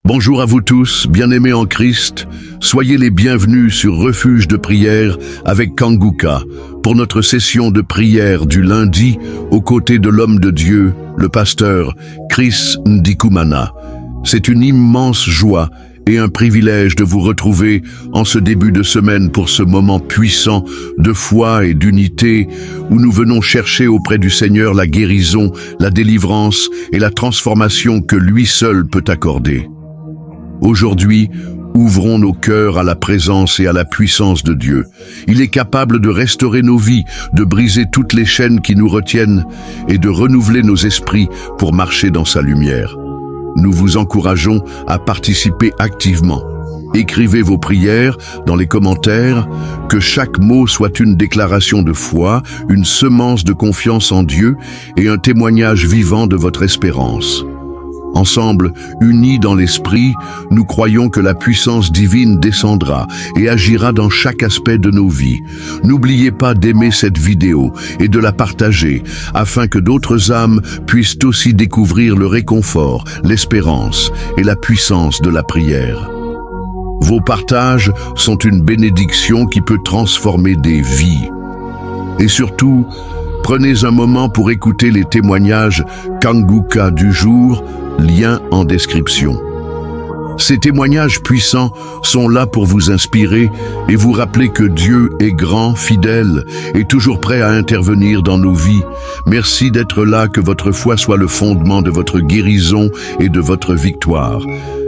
Bonjour à vous tous, bien-aimés en Christ. Soyez les bienvenus sur Refuge de prière avec Kanguka pour notre session de prière du lundi aux côtés de l'homme de Dieu, le pasteur Chris Ndikumana. C'est une immense joie et un privilège de vous retrouver en ce début de semaine pour ce moment puissant de foi et d'unité où nous venons chercher auprès du Seigneur la guérison, la délivrance et la transformation que lui seul peut accorder. Aujourd'hui, ouvrons nos cœurs à la présence et à la puissance de Dieu. Il est capable de restaurer nos vies, de briser toutes les chaînes qui nous retiennent et de renouveler nos esprits pour marcher dans sa lumière. Nous vous encourageons à participer activement. Écrivez vos prières dans les commentaires, que chaque mot soit une déclaration de foi, une semence de confiance en Dieu et un témoignage vivant de votre espérance. Ensemble, unis dans l'esprit, nous croyons que la puissance divine descendra et agira dans chaque aspect de nos vies. N'oubliez pas d'aimer cette vidéo et de la partager afin que d'autres âmes puissent aussi découvrir le réconfort, l'espérance et la puissance de la prière. Vos partages sont une bénédiction qui peut transformer des vies. Et surtout, prenez un moment pour écouter les témoignages Kanguka du jour, lien en description. Ces témoignages puissants sont là pour vous inspirer et vous rappeler que Dieu est grand, fidèle et toujours prêt à intervenir dans nos vies. Merci d'être là, que votre foi soit le fondement de votre guérison et de votre victoire.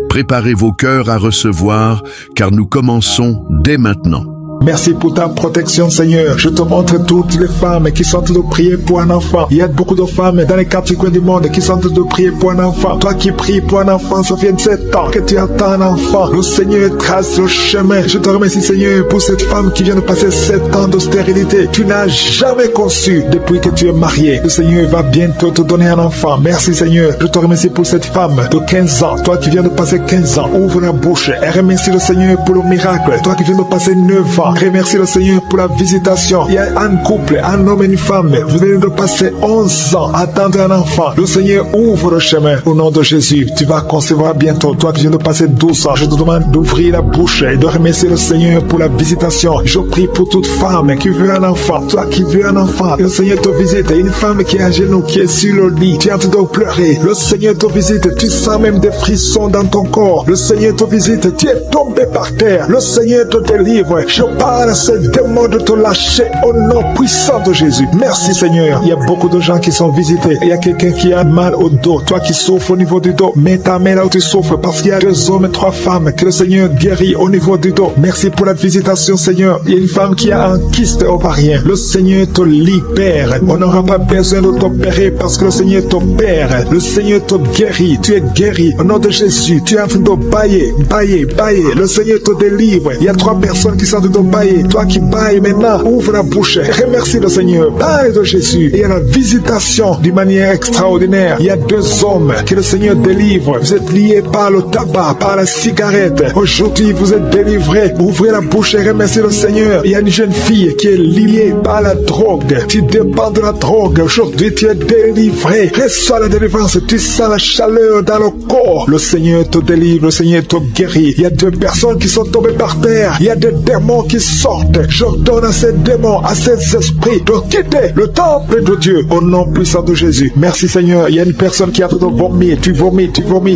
Préparez vos cœurs à recevoir, car nous commençons dès maintenant. Merci pour ta protection, Seigneur. Je te montre toutes les femmes qui sont en train de prier pour un enfant. Il y a beaucoup de femmes dans les quatre coins du monde qui sont en train de prier pour un enfant. Toi qui pries pour un enfant, ça fait 7 ans que tu attends un enfant. Le Seigneur trace le chemin. Je te remercie, Seigneur, pour cette femme qui vient de passer 7 ans de stérilité. Tu n'as jamais conçu depuis que tu es marié. Le Seigneur va bientôt te donner un enfant. Merci, Seigneur. Je te remercie pour cette femme de 15 ans. Toi qui viens de passer 15 ans, ouvre la bouche et remercie le Seigneur pour le miracle. Toi qui viens de passer 9 ans, remercie le Seigneur pour la visitation. Il y a un couple, un homme et une femme. Vous venez de passer 11 ans à attendre un enfant. Le Seigneur ouvre le chemin. Au nom de Jésus, tu vas concevoir bientôt. Toi qui viens de passer 12 ans, je te demande d'ouvrir la bouche et de remercier le Seigneur pour la visitation. Je prie pour toute femme qui veut un enfant. Toi qui veux un enfant, le Seigneur te visite. Une femme qui est à genoux, qui est sur le lit, tu es en train de pleurer. Le Seigneur te visite. Tu sens même des frissons dans ton corps. Le Seigneur te visite. Tu es tombé par terre. Le Seigneur te délivre. Je parle à ce démon de te lâcher au nom puissant de Jésus. Merci, Seigneur. Il y a beaucoup de gens qui sont visités. Il y a quelqu'un qui a mal au dos. Toi qui souffres au niveau du dos, mets ta main là où tu souffres, parce qu'il y a 2 hommes et 3 femmes que le Seigneur guérit au niveau du dos. Merci pour la visitation, Seigneur. Il y a une femme qui a un kyste ovarien. Le Seigneur te libère. On n'aura pas besoin de t'opérer parce que le Seigneur t'opère. Le Seigneur te guérit. Tu es guéri au nom de Jésus. Tu es en train de bailler. Le Seigneur te délivre. Il y a 3 personnes qui sont en train de bailler. Toi qui bailles maintenant, ouvre la bouche et remercie le Seigneur. Parle de Jésus. Il y a la visitation d'une manière extraordinaire. Il y a 2 hommes que le Seigneur délivre. Vous êtes liés par le tabac, par la cigarette. Aujourd'hui, vous êtes délivrés. Ouvrez la bouche et remerciez le Seigneur. Il y a une jeune fille qui est liée par la drogue. Tu dépends de la drogue. Aujourd'hui, tu es délivré. Reçois la délivrance. Tu sens la chaleur dans le corps. Le Seigneur te délivre. Le Seigneur te guérit. Il y a 2 personnes qui sont tombées par terre. Il y a des démons qui sortent. J'ordonne à ces démons, à ces esprits de quitter le temple de Dieu au nom puissant de Jésus. Merci, Seigneur. Il y a une personne qui a fait de vomir. Tu vomis.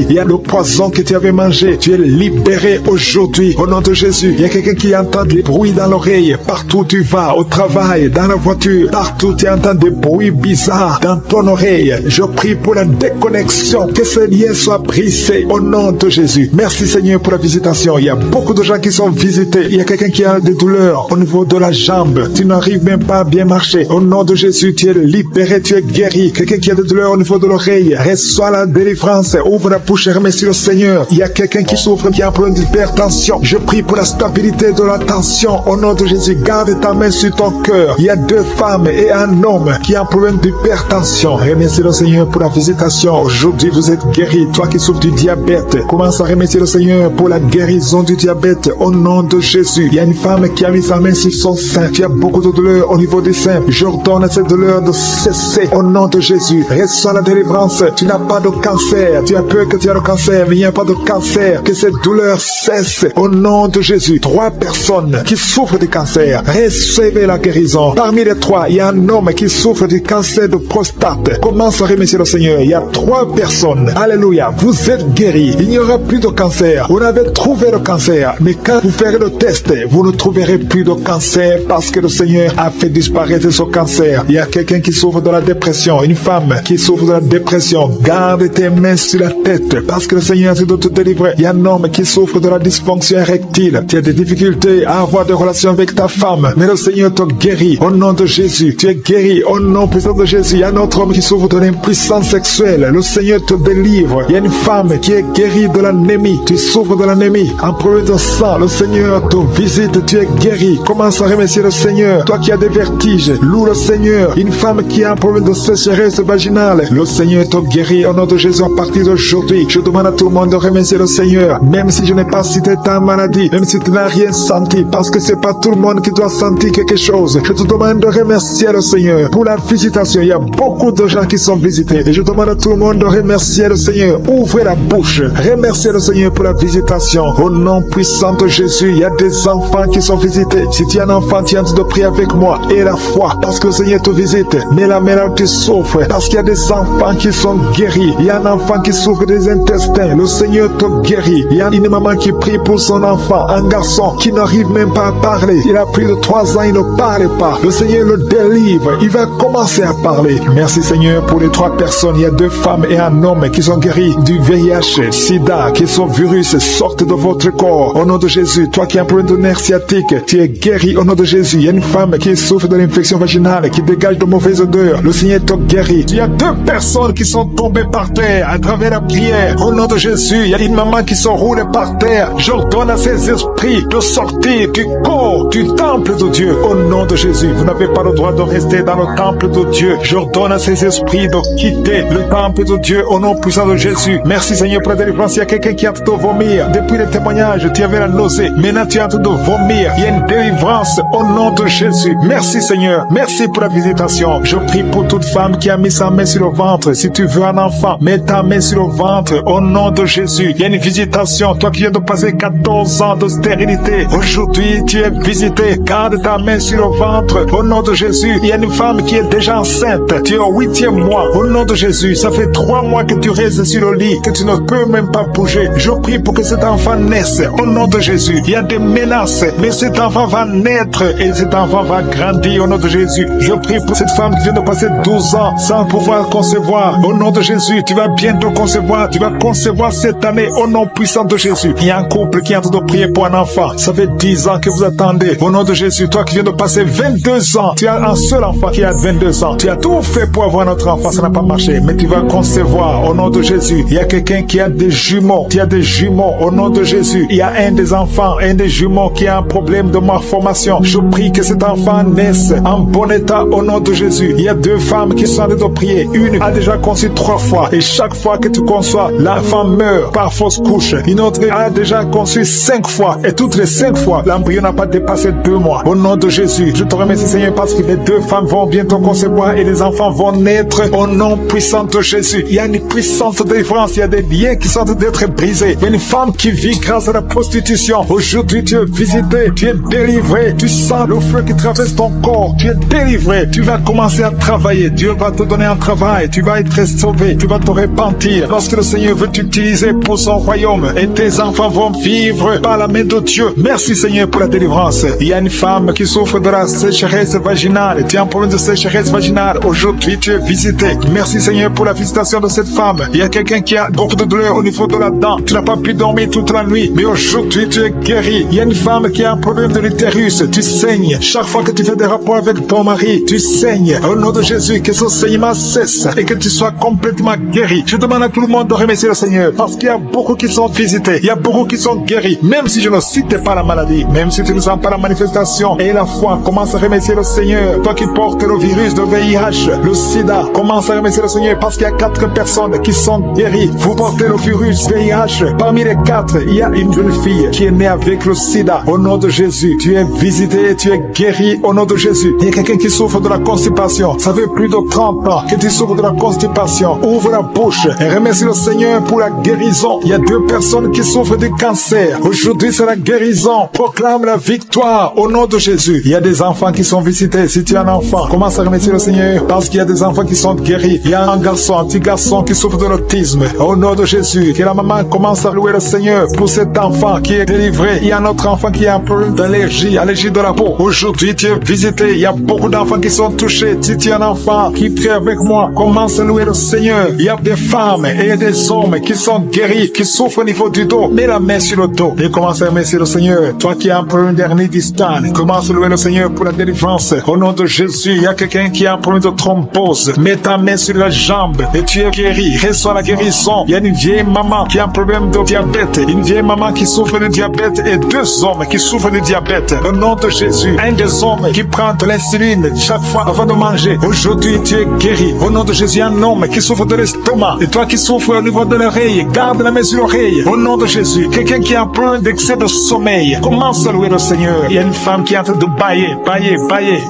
Il y a le poison que tu avais mangé. Tu es libéré aujourd'hui au nom de Jésus. Il y a quelqu'un qui entend des bruits dans l'oreille. Partout où tu vas, au travail, dans la voiture, partout tu entends des bruits bizarres dans ton oreille. Je prie pour la déconnexion. Que ce lien soit brisé au nom de Jésus. Merci, Seigneur, pour la visitation. Il y a beaucoup de gens qui sont visités. Il y a quelqu'un qui a des douleurs au niveau de la jambe. Tu n'arrives même pas à bien marcher. Au nom de Jésus, tu es libéré, tu es guéri. Quelqu'un qui a des douleurs au niveau de l'oreille, reçois la délivrance. Ouvre la bouche et remercie le Seigneur. Il y a quelqu'un qui souffre, qui a un problème d'hypertension. Je prie pour la stabilité de la tension. Au nom de Jésus, garde ta main sur ton cœur. Il y a 2 femmes et un homme qui a un problème d'hypertension. Remercie le Seigneur pour la visitation. Aujourd'hui, vous êtes guéri. Toi qui souffres du diabète, commence à remercier le Seigneur pour la guérison du diabète. Au nom de Jésus, il y a une femme femme qui a mis sa main sur son sein. Tu as beaucoup de douleur au niveau des seins. J'ordonne à cette douleur de cesser au nom de Jésus. Reçois la délivrance. Tu n'as pas de cancer. Tu as peur que tu as le cancer, mais il n'y a pas de cancer. Que cette douleur cesse au nom de Jésus. 3 personnes qui souffrent du cancer, recevez la guérison. Parmi les 3, il y a un homme qui souffre du cancer de prostate. Commence à remercier le Seigneur. Il y a 3 personnes. Alléluia. Vous êtes guéris. Il n'y aura plus de cancer. Vous avez trouvé le cancer, mais quand vous ferez le test, vous ne trouverez plus de cancer parce que le Seigneur a fait disparaître ce cancer. Il y a quelqu'un qui souffre de la dépression, une femme qui souffre de la dépression. Garde tes mains sur la tête parce que le Seigneur doit te délivrer. Il y a un homme qui souffre de la dysfonction érectile. Tu as des difficultés à avoir des relations avec ta femme, mais le Seigneur te guérit au nom de Jésus. Tu es guéri au nom puissant de Jésus. Il y a un autre homme qui souffre de l'impuissance sexuelle. Le Seigneur te délivre. Il y a une femme qui est guérie de l'anémie. Tu souffres de l'anémie. En problème de sang, le Seigneur te visite. Tu es guéri. Commence à remercier le Seigneur. Toi qui as des vertiges, loue le Seigneur. Une femme qui a un problème de sécheresse vaginale, le Seigneur te guérit au nom de Jésus à partir d'aujourd'hui. Je demande à tout le monde de remercier le Seigneur, même si je n'ai pas cité ta maladie, même si tu n'as rien senti, parce que c'est pas tout le monde qui doit sentir quelque chose. Je te demande de remercier le Seigneur pour la visitation. Il y a beaucoup de gens qui sont visités et je demande à tout le monde de remercier le Seigneur. Ouvrez la bouche. Remerciez le Seigneur pour la visitation. Au nom puissant de Jésus, il y a des enfants qui sont visités. Si tu es un enfant, tu es en train de prier avec moi. Et la foi, parce que le Seigneur te visite. Mais la maladie souffre, parce qu'il y a des enfants qui sont guéris. Il y a un enfant qui souffre des intestins. Le Seigneur te guérit. Il y a une maman qui prie pour son enfant, un garçon qui n'arrive même pas à parler. Il a plus de 3 ans, il ne parle pas. Le Seigneur le délivre. Il va commencer à parler. Merci Seigneur pour les 3 personnes. Il y a 2 femmes et un homme qui sont guéris du VIH, SIDA, qui sont virus, sortent de votre corps. Au nom de Jésus, toi qui as un problème de nerf sciatique, tu es guéri au nom de Jésus. Il y a une femme qui souffre de l'infection vaginale, qui dégage de mauvaises odeurs. Le Seigneur te guérit. Il y a 2 personnes qui sont tombées par terre à travers la prière. Au nom de Jésus, il y a une maman qui s'enroule par terre. J'ordonne à ces esprits de sortir du corps, du temple de Dieu. Au nom de Jésus, vous n'avez pas le droit de rester dans le temple de Dieu. J'ordonne à ces esprits de quitter le temple de Dieu au nom puissant de Jésus. Merci Seigneur pour la délivrance. Il y a quelqu'un qui est en train de vomir. Depuis le témoignage, tu avais la nausée. Maintenant, tu es en train de vomir. Il y a une délivrance au nom de Jésus. Merci Seigneur. Merci pour la visitation. Je prie pour toute femme qui a mis sa main sur le ventre. Si tu veux un enfant, mets ta main sur le ventre au nom de Jésus. Il y a une visitation. Toi qui viens de passer 14 ans de stérilité, aujourd'hui tu es visité. Garde ta main sur le ventre au nom de Jésus. Il y a une femme qui est déjà enceinte. Tu es au 8e mois. Au nom de Jésus, ça fait 3 mois que tu restes sur le lit, que tu ne peux même pas bouger. Je prie pour que cet enfant naisse au nom de Jésus. Il y a des menaces, mais cet enfant va naître et cet enfant va grandir au nom de Jésus. Je prie pour cette femme qui vient de passer 12 ans sans pouvoir concevoir. Au nom de Jésus, tu vas bientôt concevoir. Tu vas concevoir cette année au nom puissant de Jésus. Il y a un couple qui est en train de prier pour un enfant. Ça fait 10 ans que vous attendez. Au nom de Jésus, toi qui viens de passer 22 ans, tu as un seul enfant qui a 22 ans. Tu as tout fait pour avoir notre enfant, ça n'a pas marché. Mais tu vas concevoir au nom de Jésus. Il y a quelqu'un qui a des jumeaux. Tu as des jumeaux au nom de Jésus. Il y a un des enfants, un des jumeaux qui a un problème de malformation. Je prie que cet enfant naisse en bon état au nom de Jésus. Il y a 2 femmes qui sont en train de prier. Une a déjà conçu 3 fois. Et chaque fois que tu conçois, l'enfant meurt par fausse couche. Une autre a déjà conçu 5 fois. Et toutes les 5 fois, l'embryon n'a pas dépassé 2 mois. Au nom de Jésus, je te remercie Seigneur parce que les 2 femmes vont bientôt concevoir et les enfants vont naître au nom puissant de Jésus. Il y a une puissance de délivrance. Il y a des liens qui sont en train d'être brisés. Il y a une femme qui vit grâce à la prostitution. Aujourd'hui, tu es visité. Tu es délivré. Tu sens le feu qui traverse ton corps. Tu es délivré. Tu vas commencer à travailler. Dieu va te donner un travail. Tu vas être sauvé. Tu vas te repentir parce que le Seigneur veut t'utiliser pour son royaume et tes enfants vont vivre par la main de Dieu. Merci Seigneur pour la délivrance. Il y a une femme qui souffre de la sécheresse vaginale. Tu as un problème de sécheresse vaginale. Aujourd'hui, tu es visité. Merci Seigneur pour la visitation de cette femme. Il y a quelqu'un qui a beaucoup de douleur au niveau de la dent. Tu n'as pas pu dormir toute la nuit, mais aujourd'hui, tu es guéri. Il y a une femme qui a un problème de l'utérus. Tu saignes. Chaque fois que tu fais des rapports avec ton mari, tu saignes. Au nom de Jésus, que ce saignement cesse et que tu sois complètement guéri. Je demande à tout le monde de remercier le Seigneur parce qu'il y a beaucoup qui sont visités. Il y a beaucoup qui sont guéris. Même si je ne cite pas la maladie, même si tu ne sens pas la manifestation et la foi, commence à remercier le Seigneur. Toi qui portes le virus de VIH, le sida, commence à remercier le Seigneur parce qu'il y a 4 personnes qui sont guéries. Vous portez le virus VIH. Parmi les 4, il y a une jeune fille qui est née avec le sida. Au nom de de Jésus, tu es visité, tu es guéri au nom de Jésus. Il y a quelqu'un qui souffre de la constipation. Ça fait plus de 30 ans que tu souffres de la constipation. Ouvre la bouche et remercie le Seigneur pour la guérison. Il y a 2 personnes qui souffrent du cancer. Aujourd'hui, c'est la guérison. Proclame la victoire au nom de Jésus. Il y a des enfants qui sont visités. Si tu es un enfant, commence à remercier le Seigneur parce qu'il y a des enfants qui sont guéris. Il y a un petit garçon qui souffre de l'autisme. Au nom de Jésus, que la maman commence à louer le Seigneur pour cet enfant qui est délivré. Il y a un autre enfant qui a un problème d'allergie, allergie de la peau. Aujourd'hui, tu es visité. Il y a beaucoup d'enfants qui sont touchés. Si tu es un enfant qui prie avec moi, commence à louer le Seigneur. Il y a des femmes et des hommes qui sont guéris, qui souffrent au niveau du dos. Mets la main sur le dos et commence à remercier le Seigneur. Toi qui as un problème d'hernie discale, commence à louer le Seigneur pour la délivrance. Au nom de Jésus, il y a quelqu'un qui a un problème de thrombose. Mets ta main sur la jambe et tu es guéri. Reçois la guérison. Il y a une vieille maman qui a un problème de diabète. Une vieille maman qui souffre de diabète et 2 hommes qui souffrent de diabète. Au nom de Jésus, un des hommes qui prend de l'insuline chaque fois avant de manger. Aujourd'hui, tu es guéri. Au nom de Jésus, un homme qui souffre de l'estomac. Et toi qui souffres au niveau de l'oreille, garde la main sur l'oreille. Au nom de Jésus, quelqu'un qui a un problème d'excès de sommeil, commence à louer le Seigneur. Il y a une femme qui est en train de bailler.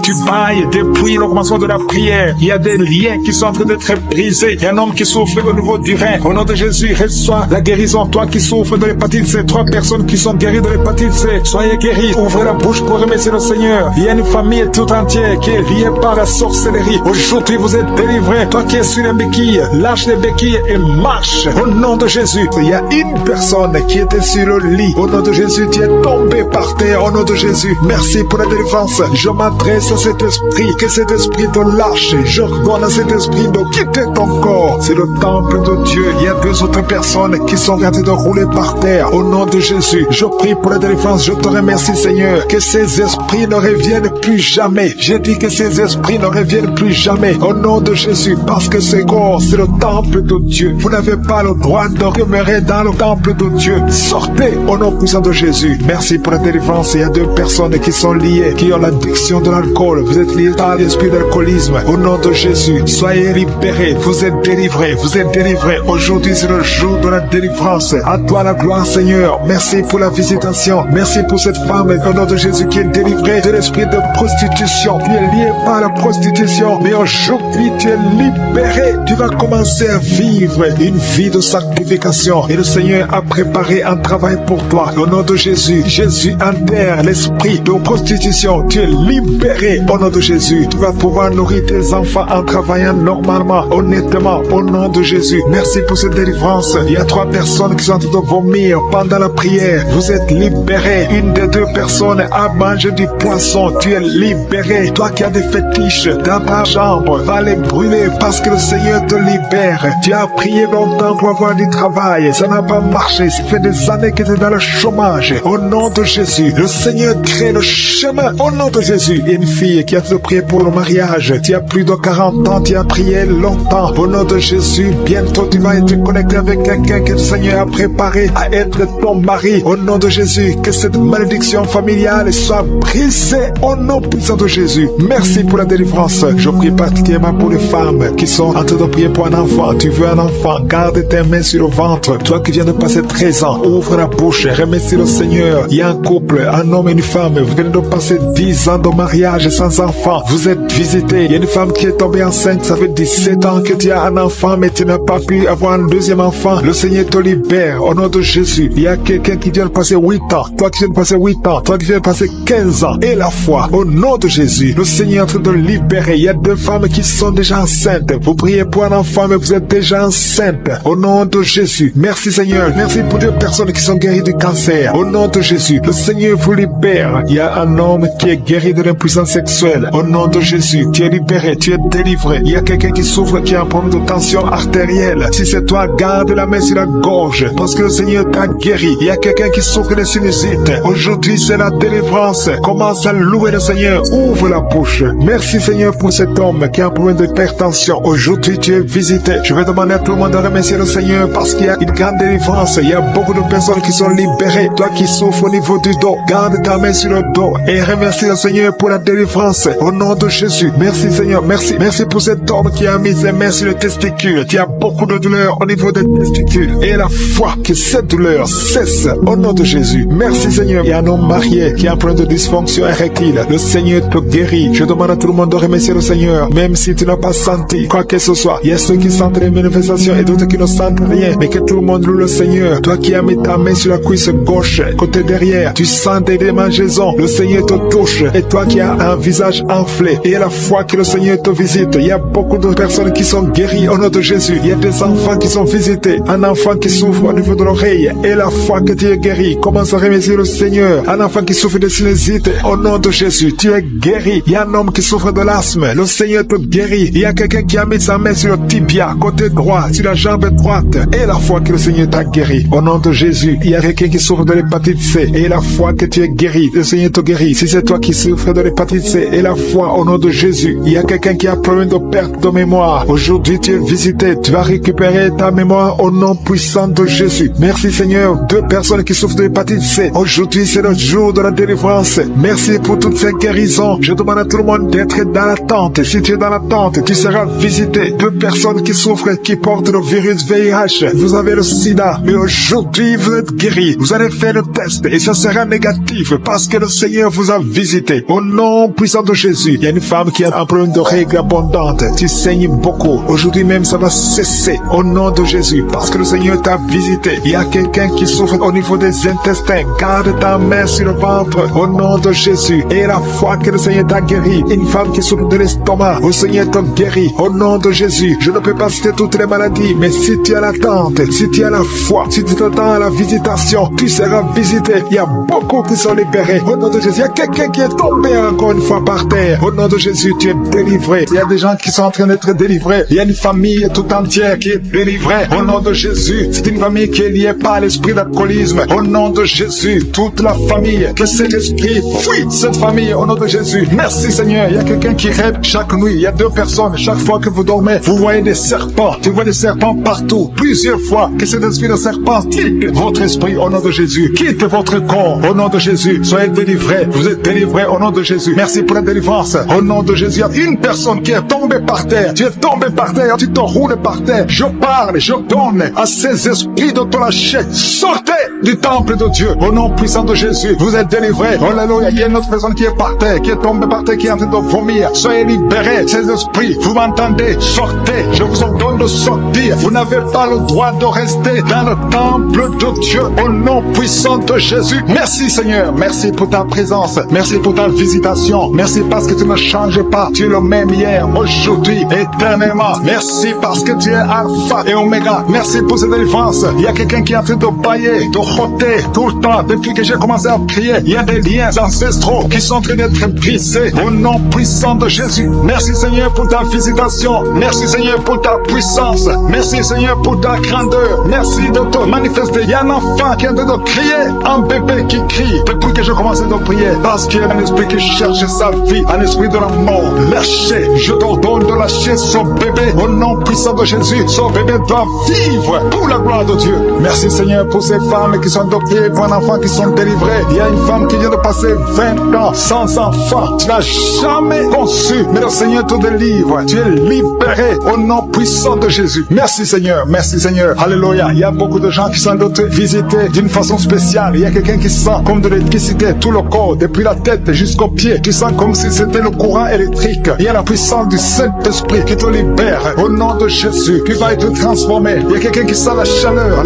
Tu bailles depuis le commencement de la prière. Il y a des liens qui sont en train d'être brisés. Il y a un homme qui souffre au niveau du rein. Au nom de Jésus, reçois la guérison. Toi qui souffres de l'hépatite C, 3 personnes qui sont guéries de l'hépatite C, soyez guéris. Ouvrez la bouche pour remercier le Seigneur. Il y a une famille tout entière qui est liée par la sorcellerie. Aujourd'hui, vous êtes délivrés. Toi qui es sur les béquilles, lâche les béquilles et marche. Au nom de Jésus, il y a une personne qui était sur le lit. Au nom de Jésus, tu es tombé par terre. Au nom de Jésus, merci pour la délivrance. Je m'adresse à cet esprit, que cet esprit te lâche. J'ordonne à cet esprit de quitter ton corps. C'est le temple de Dieu. Il y a 2 autres personnes qui sont en train de rouler par terre. Au nom de Jésus, je prie pour la délivrance. Je te remercie, Seigneur, que ces esprits ne reviennent plus jamais. J'ai dit que ces esprits ne reviennent plus jamais. Au nom de Jésus, parce que ce corps, c'est le temple de Dieu. Vous n'avez pas le droit de demeurer dans le temple de Dieu. Sortez au nom puissant de Jésus. Merci pour la délivrance. Il y a 2 personnes qui sont liées, qui ont l'addiction de l'alcool. Vous êtes liés par l'esprit d'alcoolisme. Au nom de Jésus, soyez libérés. Vous êtes délivrés. Vous êtes délivrés. Aujourd'hui, c'est le jour de la délivrance. À toi la gloire, Seigneur. Merci pour la visitation. Merci pour cette femme, au nom de Jésus, qui est délivrée de l'esprit de prostitution. Tu es lié par la prostitution. Mais aujourd'hui, tu es libéré. Tu vas commencer à vivre une vie de sanctification. Et le Seigneur a préparé un travail pour toi. Au nom de Jésus, Jésus enterre l'esprit de prostitution. Tu es libéré. Au nom de Jésus, tu vas pouvoir nourrir tes enfants en travaillant normalement, honnêtement. Au nom de Jésus, merci pour cette délivrance. Il y a 3 personnes qui sont en train de vomir pendant la prière. Vous êtes libérés. Une des 2 personnes a mangé du poisson. Tu es libéré. Toi qui as des fétiches dans ta chambre, va les brûler parce que le Seigneur te libère. Tu as prié longtemps pour avoir du travail. Ça n'a pas marché. Ça fait des années que tu es dans le chômage. Au nom de Jésus, le Seigneur crée le chemin. Au nom de Jésus, il y a une fille qui a prié pour le mariage. Tu as plus de 40 ans. Tu as prié longtemps. Au nom de Jésus, bientôt tu vas être connecté avec quelqu'un que le Seigneur a préparé à être ton mari. Au nom de Jésus, que cette malédiction familiale soit brisée au nom puissant de Jésus. Merci pour la délivrance. Je prie particulièrement pour les femmes qui sont en train de prier pour un enfant. Tu veux un enfant, garde tes mains sur le ventre. Toi qui viens de passer 13 ans, ouvre la bouche, remercie le Seigneur. Il y a un couple, un homme et une femme. Vous venez de passer 10 ans de mariage sans enfant. Vous êtes visités. Il y a une femme qui est tombée enceinte. Ça fait 17 ans que tu as un enfant, mais tu n'as pas pu avoir un deuxième enfant. Le Seigneur te libère au nom de Jésus. Il y a quelqu'un qui vient de passer 8 ans. Toi qui viens de passer 8 ans. Toi qui viens de passer 15 ans. Et la foi, au nom de Jésus, le Seigneur est en train de libérer. Il y a 2 femmes qui sont déjà enceintes. Vous priez pour un enfant, mais vous êtes déjà enceinte. Au nom de Jésus. Merci Seigneur. Merci pour 2 personnes qui sont guéries du cancer. Au nom de Jésus, le Seigneur vous libère. Il y a un homme qui est guéri de l'impuissance sexuelle. Au nom de Jésus, tu es libéré, tu es délivré. Il y a quelqu'un qui souffre, qui a un problème de tension artérielle. Si c'est toi, garde la main sur la gorge, parce que le Seigneur t'a guéri. Il y a quelqu'un qui souffre de sinusite. Aujourd'hui, c'est la délivrance. Commence à louer le Seigneur. Ouvre la bouche. Merci Seigneur pour cet homme qui a un problème d'hypertension. Aujourd'hui, tu es visité. Je vais demander à tout le monde de remercier le Seigneur parce qu'il y a une grande délivrance. Il y a beaucoup de personnes qui sont libérées. Toi qui souffres au niveau du dos, garde ta main sur le dos et remercie le Seigneur pour la délivrance. Au nom de Jésus. Merci Seigneur. Merci. Merci pour cet homme qui a mis ses mains sur le testicule. Tu as beaucoup de douleur au niveau des testicules. Et la foi que cette douleur cesse au nom de Jésus. Merci Seigneur. Il y a un homme marié qui est en problème de dysfonction érectile. Le Seigneur te guérit. Je demande à tout le monde de remercier le Seigneur, même si tu n'as pas senti quoi que ce soit. Il y a ceux qui sentent les manifestations et d'autres qui ne sentent rien, mais que tout le monde loue le Seigneur. Toi qui as mis ta main sur la cuisse gauche, côté derrière, tu sens des démangeaisons. Le Seigneur te touche. Et toi qui as un visage enflé, et à la fois que le Seigneur te visite, il y a beaucoup de personnes qui sont guéries au nom de Jésus. Il y a des enfants qui sont visités. Un enfant qui souffre au niveau de l'oreille, et la fois que tu es guéri, commence à remercier le Seigneur. Un enfant qui souffre de sinusite, au nom de Jésus, tu es guéri. Il y a un homme qui souffre de l'asthme, le Seigneur te guérit. Il y a quelqu'un qui a mis sa main sur le tibia, côté droit, sur la jambe droite, et la fois que le Seigneur t'a guéri, au nom de Jésus. Il y a quelqu'un qui souffre de l'hépatite C, et la fois que tu es guéri, le Seigneur te guérit. Si c'est toi qui souffres de l'hépatite C, et la foi au nom de Jésus. Il y a quelqu'un qui a problème de perte de mémoire. Aujourd'hui, tu es visité. Tu vas récupérer ta mémoire au nom puissant de Jésus. Merci Seigneur. 2 personnes qui souffrent de l'hépatite C. Aujourd'hui, c'est le jour de la délivrance. Merci pour toutes ces guérisons. Je demande à tout le monde d'être dans l'attente. Si tu es dans l'attente, tu seras visité. 2 personnes qui souffrent, qui portent le virus VIH. Vous avez le sida, mais aujourd'hui, vous êtes guéris. Vous allez faire le test et ça sera négatif parce que le Seigneur vous a visité. Au nom puissant de Jésus. Il y a une femme qui a un problème de règles abondantes. Tu saignes beaucoup. Aujourd'hui même, ça va cesser. Au nom de Jésus. Parce que le Seigneur t'a visité. Il y a quelqu'un qui souffre au niveau des intestins. Garde ta main sur le ventre. Au nom de Jésus. Et la foi que le Seigneur t'a guéri. Une femme qui souffre de l'estomac. Le Seigneur t'a guéri. Au nom de Jésus. Je ne peux pas citer toutes les maladies. Mais si tu as l'attente, si tu as la foi, si tu t'attends à la visitation, tu seras visité. Il y a beaucoup qui sont libérés. Au nom de Jésus. Il y a quelqu'un qui est tombé encore une fois par terre. Au nom de Jésus, tu es délivré. Il y a des gens qui sont en train d'être délivrés. Il y a une famille tout entière qui est délivrée. Au nom de Jésus, c'est une famille qui est liée par l'esprit d'alcoolisme. Au nom de Jésus, toute la famille, que cet esprit fuit cette famille. Au nom de Jésus, merci Seigneur. Il y a quelqu'un qui rêve chaque nuit. Il y a 2 personnes. Chaque fois que vous dormez, vous voyez des serpents. Tu vois des serpents partout. Plusieurs fois que cet esprit de serpent quitte votre esprit. Au nom de Jésus, quitte votre corps. Au nom de Jésus, soyez délivrés. Vous êtes délivrés au nom de Jésus. Merci pour la délivrance. Au nom de Jésus, il y a une personne qui est tombée par terre. Tu es tombé par terre, tu te roules par terre. Je parle, je donne à ces esprits de te lâcher. Sortez du temple de Dieu. Au nom puissant de Jésus, vous êtes délivrés. Alléluia. Il y a une autre personne qui est par terre, qui est tombée par terre, qui est en train de vomir. Soyez libérés, ces esprits. Vous m'entendez? Sortez. Je vous ordonne de sortir. Vous n'avez pas le droit de rester dans le temple de Dieu. Au nom puissant de Jésus. Merci Seigneur. Merci pour ta présence. Merci pour ta visitation. Merci parce que tu ne changes pas. Tu es le même hier, aujourd'hui, éternellement. Merci parce que tu es Alpha et Oméga. Merci pour cette délivrance. Il y a quelqu'un qui est en train de bailler, de roter tout le temps. Depuis que j'ai commencé à prier, il y a des liens ancestraux qui sont en train d'être brisés. Au nom puissant de Jésus. Merci Seigneur pour ta visitation. Merci Seigneur pour ta puissance. Merci Seigneur pour ta grandeur. Merci de te manifester. Il y a un enfant qui est en train de crier. Un bébé qui crie depuis que j'ai commencé de prier. Parce qu'il y a un esprit qui cherche sa vie. Un esprit de la mort. Lâchez. Je t'ordonne de lâcher son bébé. Au nom puissant de Jésus. Son bébé doit vivre pour la gloire de Dieu. Merci Seigneur pour ces femmes qui sont adoptées, pour un enfant qui sont délivrés. Il y a une femme qui vient de passer 20 ans sans enfant. Tu n'as jamais conçu. Mais le Seigneur te délivre. Tu es libéré au nom puissant de Jésus. Merci Seigneur. Merci Seigneur. Alléluia. Il y a beaucoup de gens qui sont visités d'une façon spéciale. Il y a quelqu'un qui sent comme de l'électricité tout le corps, depuis la tête jusqu'aux pieds. Tu sens comme si c'était le courant électrique. Il y a la puissance du Saint-Esprit qui te libère. Au nom de Jésus, tu vas être transformé. Il y a quelqu'un qui sent la chaleur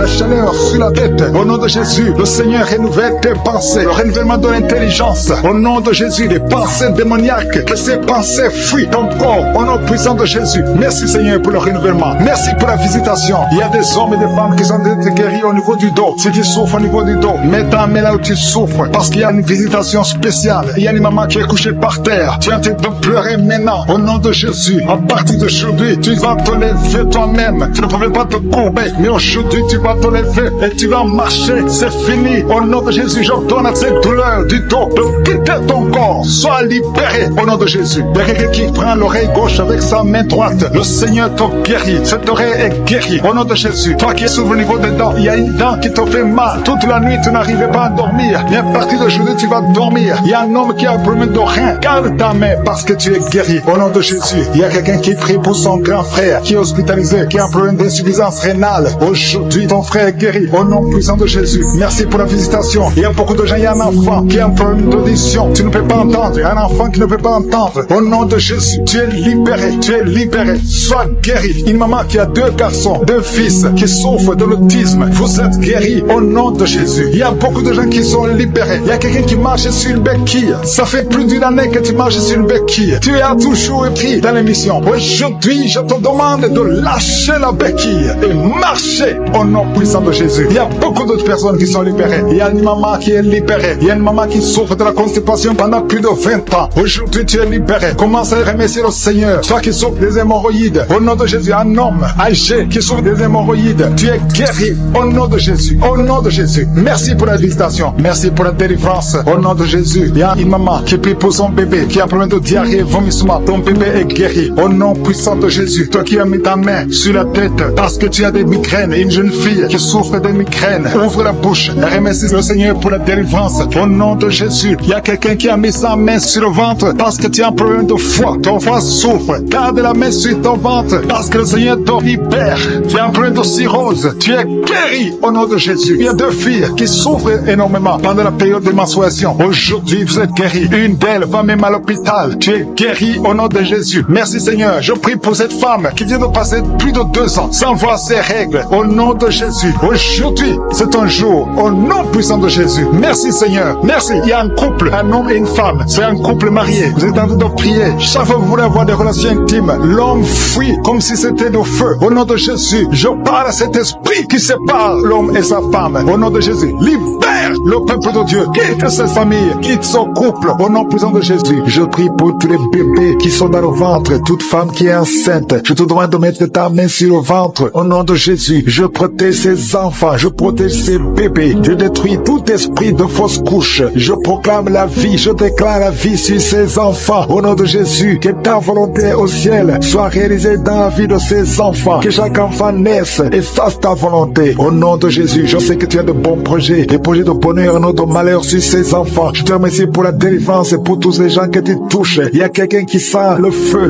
sur la tête. Au nom de Jésus, le Seigneur renouvelle tes pensées. Le renouvellement de l'intelligence. Au nom de Jésus, les pensées démoniaques, que ces pensées fuient ton corps. Au nom puissant de Jésus. Merci Seigneur pour le renouvellement. Merci pour la visitation. Il y a des hommes et des femmes qui sont guéris au niveau du dos. Si tu souffres au niveau du dos, mets ta main là où tu souffres. Parce qu'il y a une visitation spéciale. Il y a une maman qui est couchée par terre. Tu es en train de pleurer maintenant. Au nom de Jésus, à partir d'aujourd'hui, tu vas te lever toi-même. Tu ne pouvais pas te courber. Mais aujourd'hui, tu vas te lever et tu vas marcher. C'est fini. Au nom de Jésus, j'ordonne à cette douleur du dos de quitter ton corps. Sois libéré au nom de Jésus. Il y a quelqu'un qui prend l'oreille gauche avec sa main droite. Le Seigneur te guérie. Cette oreille est guérie. Au nom de Jésus. Toi qui es sur le niveau des dents, il y a une dent qui te fait mal. Toute la nuit, tu n'arrivais pas à dormir. Mais à partir d'aujourd'hui, tu vas dormir. Il y a un homme qui a un problème de rein. Garde ta main parce que tu es guéri. Au nom de Jésus. Il y a quelqu'un qui prie pour son grand frère qui est hospitalisé, qui a un problème d'insuffisance rénale. Aujourd'hui, ton frère est guéri. Au nom puissant de Jésus. Merci pour la visitation. Il y a beaucoup de gens, il y a un enfant qui a un problème d'audition. Tu ne peux pas entendre. Un enfant qui ne peut pas entendre. Au nom de Jésus, tu es libéré. Tu es libéré. Sois guéri. Une maman qui a 2 garçons, 2 fils qui souffrent de l'autisme. Vous êtes guéri au nom de Jésus. Il y a beaucoup de gens qui sont libérés. Il y a quelqu'un qui marche sur une béquille. Ça fait plus d'une année que tu marches sur une béquille. Tu as toujours pris dans l'émission. Aujourd'hui, je te demande de lâcher la béquille et marcher au nom puissant de Jésus. Il y a beaucoup d'autres personnes qui sont libérées. Il y a une maman qui est libérée. Il y a une maman qui souffre de la constipation pendant plus de 20 ans. Aujourd'hui, tu es libéré. Commence à remercier le Seigneur. Toi qui souffres des hémorroïdes, au nom de Jésus, un homme âgé qui souffre des hémorroïdes, tu es guéri au nom de Jésus. Au nom de Jésus. Merci pour la visitation. Merci pour la délivrance. Au nom de Jésus. Il y a une maman qui prie pour son bébé, qui a un problème de diarrhée, vomissement. Ton bébé est guéri. Au nom puissant de Jésus. Toi qui as mis ta main sur la tête parce que tu as des migraines. Une jeune fille qui souffre des migraines. Ouvre la bouche et remercie le Seigneur pour la délivrance. Au nom de Jésus. Il y a quelqu'un qui a mis sa main sur le ventre parce que tu as un problème de foie. Ton foie souffre. Garde la main sur ton ventre parce que le Seigneur te libère. Tu as un problème de cirrhose. Tu es guéri au nom de Jésus. Il y a 2 filles qui souffrent énormément pendant la période de menstruation. Aujourd'hui, vous êtes guéris. Une d'elles va même à l'hôpital. Tu es guéri au nom de Jésus. Merci Seigneur. Je prie pour cette femme qui vient de passer plus de 2 ans sans voir ses règles. Au nom de Jésus. Aujourd'hui, c'est un jour. Au nom puissant de Jésus. Merci Seigneur. Merci. Il y a un couple, un homme et une femme. C'est un couple marié. Vous êtes en train de prier. Chaque fois que vous voulez avoir des relations intimes, l'homme fuit comme si c'était le feu. Au nom de Jésus, je parle à cet esprit qui sépare l'homme et sa femme. Au nom de Jésus, libère le peuple de Dieu. Quitte cette famille, quitte son couple. Au nom puissant de Jésus, je prie pour tous les bébés qui sont dans le ventre, toute femme qui est enceinte. Je te demande de mettre ta main sur le ventre. Au nom de Jésus, je protège ces enfants, je protège ces bébés. Je détruis tout esprit de fausse couche. Je proclame la vie, je déclare la vie sur ces enfants. Au nom de Jésus, que ta volonté au ciel soit réalisée dans la vie de ces enfants. Que chaque enfant naisse et fasse ta volonté. Au nom de Jésus, je sais que tu as de bons projets, des projets de bonheur, non de malheur sur ces enfants. Je te remercie pour la délivrance et pour tous les gens que tu touches. Il y a quelqu'un qui sent le feu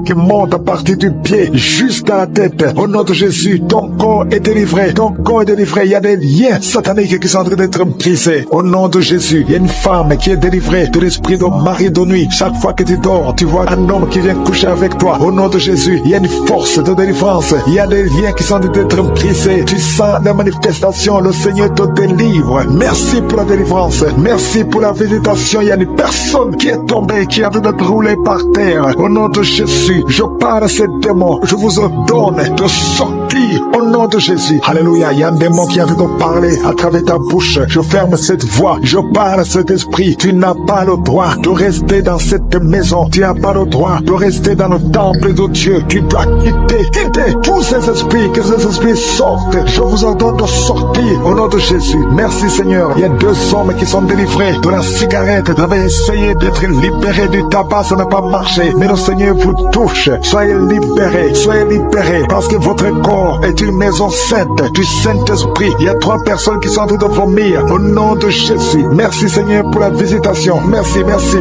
qui monte à partir du pied jusqu'à la tête. Au nom de Jésus, ton corps est délivré. Ton corps est délivré. Il y a des liens sataniques qui sont en train d'être brisés. Au nom de Jésus, il y a une femme qui est délivrée de l'esprit de mari de nuit. Chaque fois que tu dors, tu vois un homme qui vient coucher avec toi. Au nom de Jésus, il y a une force de délivrance. Il y a des liens qui sont en train d'être brisés. Tu sens la manifestation. Le Seigneur te délivre. Merci pour la délivrance. Merci pour la visitation. Il y a une personne qui est tombée, qui est en train d'être roulée par terre. Au nom de Jésus, je parle à ces démons. Je vous ordonne de sortir au nom de Jésus. Alléluia. Il y a un démon qui est en train de parler à travers ta bouche. Je ferme cette voix. Je parle à cet esprit. Tu n'as pas le droit de rester dans cette maison. Tu n'as pas le droit de rester dans le temple de Dieu. Tu dois quitter tous ces esprits. Que ces esprits sortent. Je vous ordonne de sortir au nom de Jésus. Merci Seigneur. Il y a 2 hommes qui sont délivrés de la cigarette. Vous avez essayé d'être libérés du tabac. Ça n'a pas marché. Mais le Seigneur vous touche. Soyez libérés. Soyez libérés. Parce que votre corps est une maison sainte du Saint-Esprit. Il y a 3 personnes qui sont en train de vomir au nom de Jésus. Merci Seigneur pour la visitation. Merci.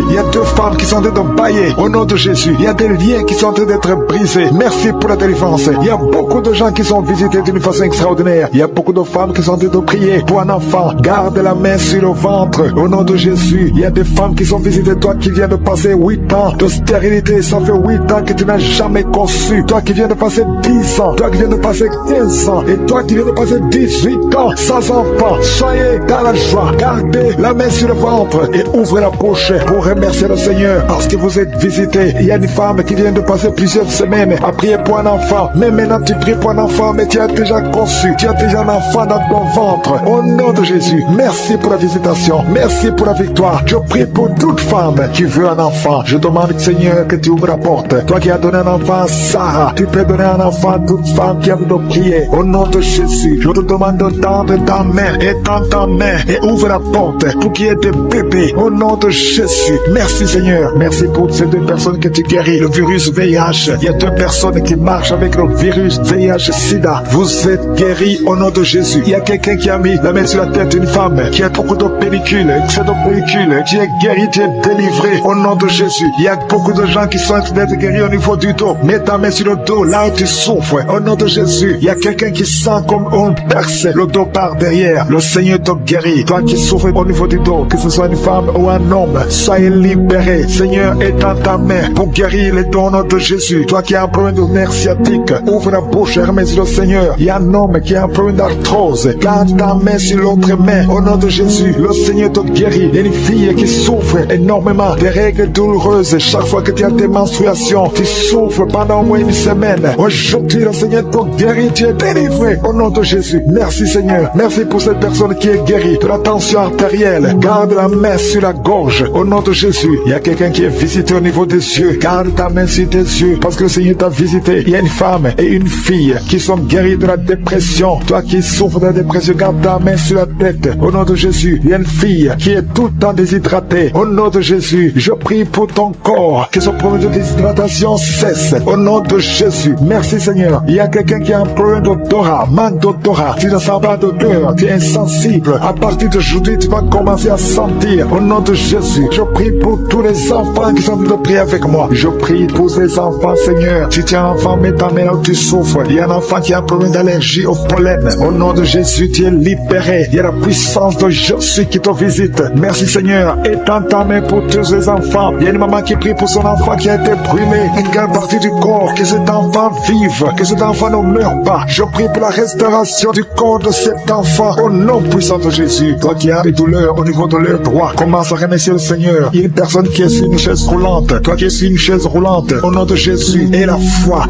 Il y a 2 femmes qui sont en train de bailler au nom de Jésus. Il y a des liens qui sont en train d'être brisés. Merci pour la délivrance. Il y a beaucoup de gens qui sont visités d'une façon extraordinaire. Il y a beaucoup de femmes qui sont en train de prier pour un enfant. Garde la main sur le ventre au nom de Jésus. Il y a des femmes qui sont visitées. Toi qui viens de passer 8 ans de stérilité, ça fait 8 ans que tu n'as jamais conçu. Toi qui viens de passer 10 ans, toi qui viens de passer 15 ans, et toi qui viens de passer 18 ans sans enfant, soyez dans la joie. Gardez la main sur le ventre et ouvrez la bouche pour remercier le Seigneur parce que vous êtes visités. Il y a une femme qui vient de passer plusieurs semaines à prier pour un enfant. Mais maintenant tu pries pour un enfant, mais tu as déjà conçu. Tu as déjà un enfant dans ton ventre. Au nom de Jésus, merci pour la visitation. Merci pour la victoire. Je prie pour toute femme qui veut un enfant. Je demande, Seigneur, que tu ouvres la porte. Toi qui as donné un enfant à Sarah, tu peux donner un enfant à toute femme qui a besoin de prier. Au nom de Jésus, je te demande de tendre ta main, étends ta main et ouvre la porte pour qu'il y ait des bébés. Au nom de Jésus, merci Seigneur. Merci pour ces 2 personnes que tu guéris. Le virus VIH, il y a 2 personnes qui marchent avec le virus VIH-Sida. Vous êtes guéris au nom de Jésus. Il y a quelqu'un qui a mis la main sur la tête d'une femme qui a beaucoup de pellicules, excès de pellicules. Tu es guéri, tu es délivré au nom de Jésus. Il y a beaucoup de gens qui sont en train d'être guéris au niveau du dos. Mets ta main sur le dos, là où tu souffres, au nom de Jésus. Il y a quelqu'un qui sent comme on perce le dos par derrière. Le Seigneur te guérit. Toi qui souffres au niveau du dos, que ce soit une femme ou un homme, soyez libéré. Seigneur, étends ta main pour guérir les dons au nom de Jésus. Toi qui as un problème de nerf sciatique, ouvre la bouche et remercie le Seigneur. Il y a un homme qui a un problème d'arthrose. Garde ta main sur l'autre main. Au nom de Jésus, le Seigneur te guérit. Il y a une fille qui souffre énormément des règles douloureuses. Chaque fois que tu as tes menstruations, tu souffres pendant au moins une semaine. Aujourd'hui, le Seigneur te guérit. Tu es délivré. Au nom de Jésus. Merci Seigneur. Merci pour cette personne qui est guérie de la tension artérielle. Garde la main sur la gorge. Au nom de Jésus. Il y a quelqu'un qui est visité au niveau des yeux. Garde ta main sur tes yeux parce que le Seigneur t'a visité. Il y a une femme et une fille qui sont guéries de la dépression. Toi qui souffres de la dépression, garde ta main sur la tête. Au nom de Jésus. Il y a une fille qui est tout le temps déshydratée. Au nom de Jésus. Je prie pour ton corps que ce problème de déshydratation cesse. Au nom de Jésus. Merci Seigneur. Il y a quelqu'un qui a un problème d'odorat, manque d'odorat. Tu ne sens pas d'odeur, tu es insensible. À partir d'aujourd'hui, tu vas commencer à sentir. Au nom de Jésus, je prie pour tous les enfants qui sont en train de prier avec moi. Je prie pour ces enfants, Seigneur. Si tu as un enfant, mets ta main là où tu souffres. Il y a un enfant qui a un problème d'allergie au pollen. Au nom de Jésus, tu es libéré. Il y a la puissance de Jésus qui te visite. Merci Seigneur. Étends ta main pour tous ces enfants. Il y a une maman qui prie pour son enfant qui a été brûlé. Une grande partie du corps, que cet enfant vive, que cet enfant ne meure pas. Je prie pour la restauration du corps de cet enfant. Au nom puissant de Jésus. Toi qui as des douleurs au niveau de leur droit, commence à remercier le Seigneur. Il y a une personne qui est sur une chaise roulante. Toi qui es sur une chaise roulante, au nom de Jésus. Et la foi,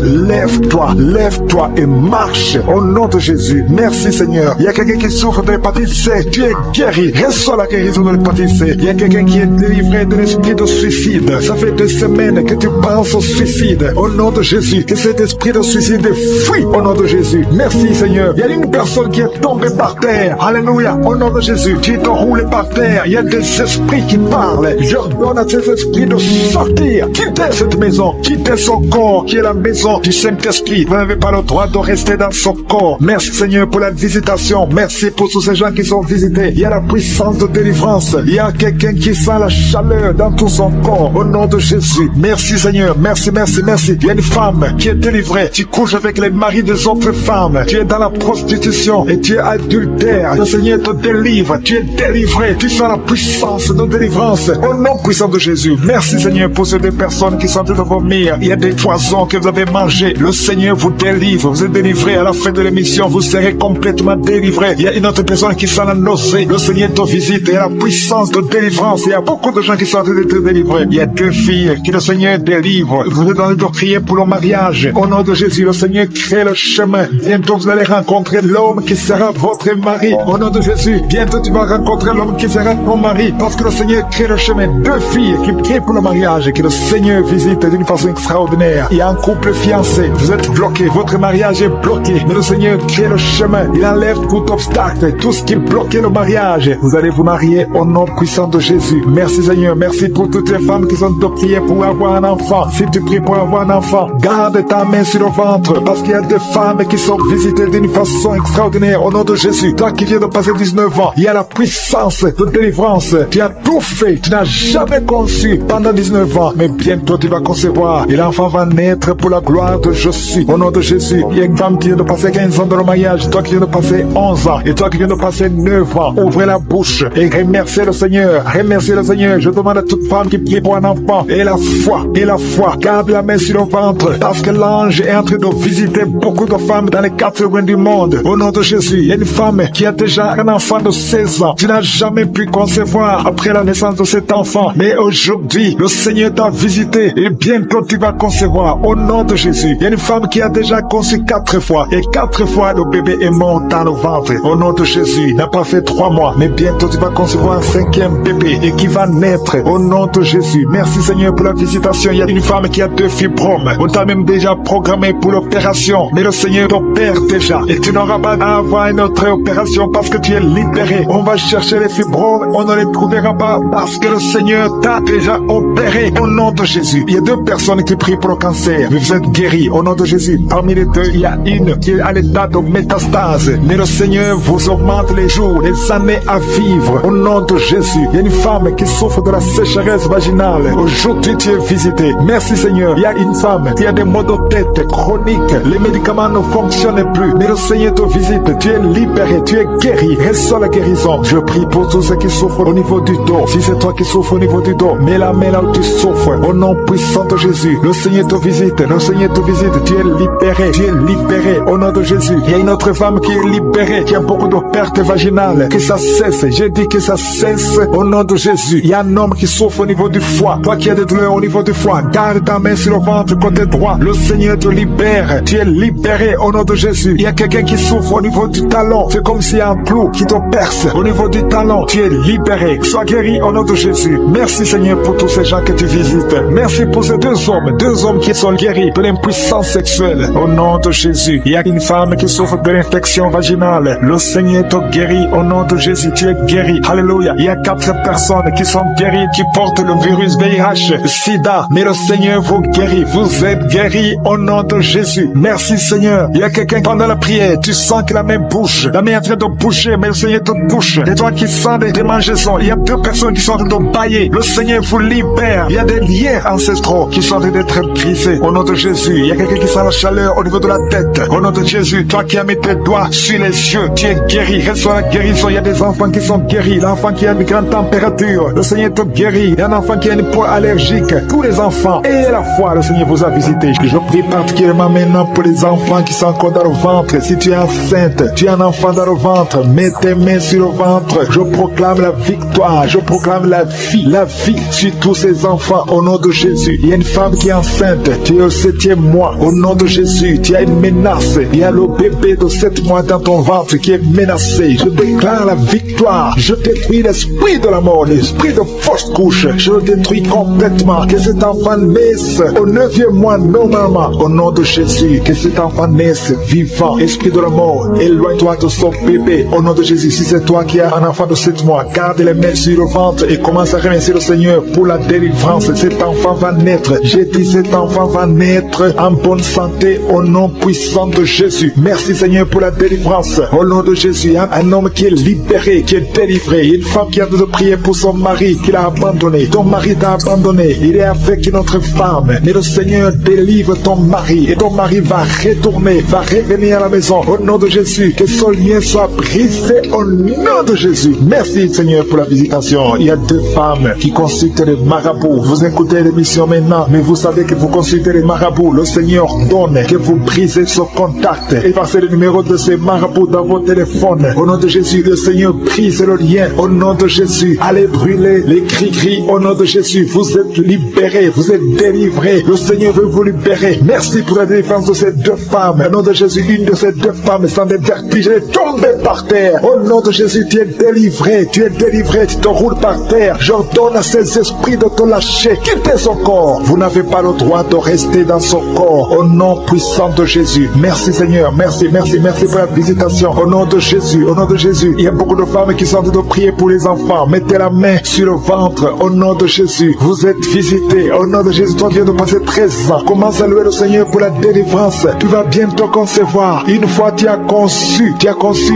lève-toi et marche. Au nom de Jésus. Merci Seigneur. Il y a quelqu'un qui souffre de l'hépatite C. Tu es guéri. Reçois la guérison de l'hépatite C. Il y a quelqu'un qui est délivré de l'esprit de suicide. Ça fait 2 semaines que tu penses au suicide. Au nom de Jésus. Que cet esprit de suicide fuit. Au nom de Jésus. Merci Seigneur. Il y a une personne qui est tombée par terre. Alléluia. Au nom de Jésus. Tu te roules par terre. Il y a des esprits qui parlent. Je donne à ces esprits de sortir. Quittez cette maison. Quittez son corps qui est la maison du Saint-Esprit. Vous n'avez pas le droit de rester dans son corps. Merci Seigneur pour la visitation. Merci pour tous ces gens qui sont visités. Il y a la puissance de délivrance. Il y a quelqu'un qui sent la chaleur dans tout son corps. Au nom de Jésus. Merci Seigneur. Merci. Il y a une femme qui est délivrée. Tu couches avec les maris des autres femmes. Tu es dans la prostitution et tu es adultère. Le Seigneur te délivre. Tu es délivré. Tu sens la puissance de délivrance. Au nom puissant de Jésus. Merci Seigneur pour ces 2 personnes qui sont en train de vomir. Il y a des poisons que vous avez mangés. Le Seigneur vous délivre. Vous êtes délivré. À la fin de l'émission, vous serez complètement délivré. Il y a une autre personne qui sent la nausée. Le Seigneur te visite. Il y a la puissance de délivrance. Il y a beaucoup de gens qui sont en train d'être délivrés. Il y a 2 filles que le Seigneur délivre. Vous êtes en train de prier pour le mariage. Au nom de Jésus, le Seigneur crée le chemin. Bientôt, vous allez rencontrer l'homme qui sera votre mari. Au nom de Jésus, bientôt, tu vas rencontrer l'homme qui sera ton mari. Parce que le Seigneur crée le chemin. 2 filles qui prient pour le mariage et que le Seigneur visite d'une façon extraordinaire. Il y a un couple fiancé. Vous êtes bloqué. Votre mariage est bloqué. Mais le Seigneur crée le chemin. Il enlève tout obstacle. Tout ce qui bloquait le mariage. Vous allez vous marier au nom puissant de Jésus. Merci Seigneur. Merci pour toutes les femmes qui sont de prier pour avoir un enfant. Si tu pries pour avoir un enfant, garde ta main sur le ventre. Parce qu'il y a des femmes qui sont visitées d'une façon extraordinaire au nom de Jésus. Toi qui viens de passer 19 ans, il y a la puissance de délivrance. Tu as tout fait. Tu n'as jamais conçu pendant 19 ans. Mais bientôt tu vas concevoir. Et l'enfant va naître pour la gloire de Jésus. Au nom de Jésus, il y a une femme qui vient de passer 15 ans dans le mariage. Toi qui viens de passer 11 ans. Et toi qui viens de passer 9 ans. Ouvrez la bouche et remerciez le Seigneur. Remerciez le Seigneur. Je demande à toute femme qui prie pour un enfant. Et la foi. Garde la main sur le ventre. Parce que l'ange est en train de visiter beaucoup de femmes dans les 4 coins du monde. Au nom de Jésus, il y a une femme qui a déjà un enfant de 16 ans. Tu n'as jamais pu concevoir après la naissance de cet enfant. Mais aujourd'hui, le Seigneur t'a visité et bientôt tu vas concevoir. Au nom de Jésus, il y a une femme qui a déjà conçu 4 fois. Et 4 fois, le bébé est mort dans le ventre. Au nom de Jésus, il n'a pas fait 3 mois. Mais bientôt tu vas concevoir un 5e bébé et qui va naître. Au nom de Jésus. Merci Seigneur pour la visitation. Il y a une femme qui a 2 fibromes. On t'a même déjà programmé pour le faire opération, mais le Seigneur t'opère déjà. Et tu n'auras pas à avoir une autre opération parce que tu es libéré. On va chercher les fibromes, on ne les trouvera pas parce que le Seigneur t'a déjà opéré au nom de Jésus. Il y a 2 personnes qui prient pour le cancer, mais vous êtes guéris au nom de Jésus. Parmi les 2, il y a une qui est à l'état de métastase, mais le Seigneur vous augmente les jours, les années à vivre au nom de Jésus. Il y a une femme qui souffre de la sécheresse vaginale. Aujourd'hui, tu es visité. Merci Seigneur. Il y a une femme qui a des maux de tête chroniques. Les médicaments ne fonctionnent plus, mais le Seigneur te visite. Tu es libéré, tu es guéri. Reçois la guérison. Je prie pour tous ceux qui souffrent au niveau du dos. Si c'est toi qui souffres au niveau du dos, mets la main là où tu souffres. Au nom puissant de Jésus, le Seigneur te visite. Le Seigneur te visite. Tu es libéré. Tu es libéré au nom de Jésus. Il y a une autre femme qui est libérée, qui a beaucoup de pertes vaginales. Que ça cesse. J'ai dit que ça cesse au nom de Jésus. Il y a un homme qui souffre au niveau du foie. Toi qui as des douleurs au niveau du foie, garde ta main sur le ventre côté droit. Le Seigneur te libère. Tu es libéré au nom de Jésus. Il y a quelqu'un qui souffre au niveau du talon. C'est comme s'il y a un clou qui te perce au niveau du talon. Tu es libéré. Sois guéri au nom de Jésus. Merci Seigneur pour tous ces gens que tu visites. Merci pour ces 2 hommes qui sont guéris de l'impuissance sexuelle au nom de Jésus. Il y a une femme qui souffre de l'infection vaginale. Le Seigneur te guérit au nom de Jésus. Tu es guéri. Alléluia. Il y a 4 personnes qui sont guéries, qui portent le virus VIH, SIDA. Mais le Seigneur vous guérit. Vous êtes guéris au nom de Jésus. Merci Seigneur. Il y a quelqu'un pendant la prière, tu sens que la main bouge. La main est en train de bouger, mais le Seigneur te touche. Et toi qui sens des démangeaisons, il y a 2 personnes qui sont en train de bailler. Le Seigneur vous libère. Il y a des liens ancestraux qui sont en train d'être brisés au nom de Jésus. Il y a quelqu'un qui sent la chaleur au niveau de la tête. Au nom de Jésus, toi qui as mis tes doigts sur les yeux, tu es guéri. Reçois la guérison. Il y a des enfants qui sont guéris. L'enfant qui a une grande température, le Seigneur te guérit. Il y a un enfant qui a une peau allergique. Tous les enfants, et la foi, le Seigneur vous a visité. Je prie particulièrement maintenant pour les enfants qui sont encore dans le ventre. Si tu es enceinte, tu as un enfant dans le ventre, mets tes mains sur le ventre. Je proclame la victoire. Je proclame la vie sur tous ces enfants au nom de Jésus. Il y a une femme qui est enceinte. Tu es au 7e mois. Au nom de Jésus, tu as une menace. Il y a le bébé de 7 mois dans ton ventre qui est menacé. Je déclare la victoire. Je détruis l'esprit de la mort, l'esprit de fausse couche. Je le détruis complètement. Que cet enfant naisse au 9e mois normalement. Au nom de Jésus, que cet enfant naisse vivant. Esprit de la mort, éloigne-toi de son bébé. Au nom de Jésus, si c'est toi qui as un enfant de 7 mois, garde les mains sur le ventre et commence à remercier le Seigneur pour la délivrance. Cet enfant va naître. J'ai dit cet enfant va naître en bonne santé au nom puissant de Jésus. Merci Seigneur pour la délivrance. Au nom de Jésus, un homme qui est libéré, qui est délivré. Une femme qui a de prier pour son mari qui l'a abandonné. Ton mari t'a abandonné. Il est avec une autre femme. Mais le Seigneur délivre ton mari et ton mari va retourner, va revenir à la maison. Au nom de Jésus, que son lien soit brisé au nom de Jésus. Merci Seigneur pour la visitation. Il y a 2 femmes qui consultent les marabouts. Vous écoutez l'émission maintenant, mais vous savez que vous consultez les marabouts. Le Seigneur donne que vous brisez ce contact et passez le numéro de ces marabouts dans vos téléphones. Au nom de Jésus, le Seigneur brise le lien. Au nom de Jésus, allez brûler les cris-cris. Au nom de Jésus, vous êtes libérés, vous êtes délivrés. Le Seigneur veut vous libérer. Merci pour la délivrance de ces 2 femmes. Au nom de Jésus, une de ces 2 femmes sans des vertiges est tombée par terre. Au nom de Jésus, tu es délivré, tu te roules par terre. J'ordonne à ces esprits de te lâcher. Quittez son corps. Vous n'avez pas le droit de rester dans son corps. Au nom puissant de Jésus. Merci Seigneur, merci pour la visitation. Au nom de Jésus, il y a beaucoup de femmes qui sont en train de prier pour les enfants. Mettez la main sur le ventre. Au nom de Jésus, vous êtes visités. Au nom de Jésus, toi qui viens de passer 13 ans, commence à louer le Seigneur pour la délivrance. Tu vas bientôt concevoir. Une fois tu as conçu,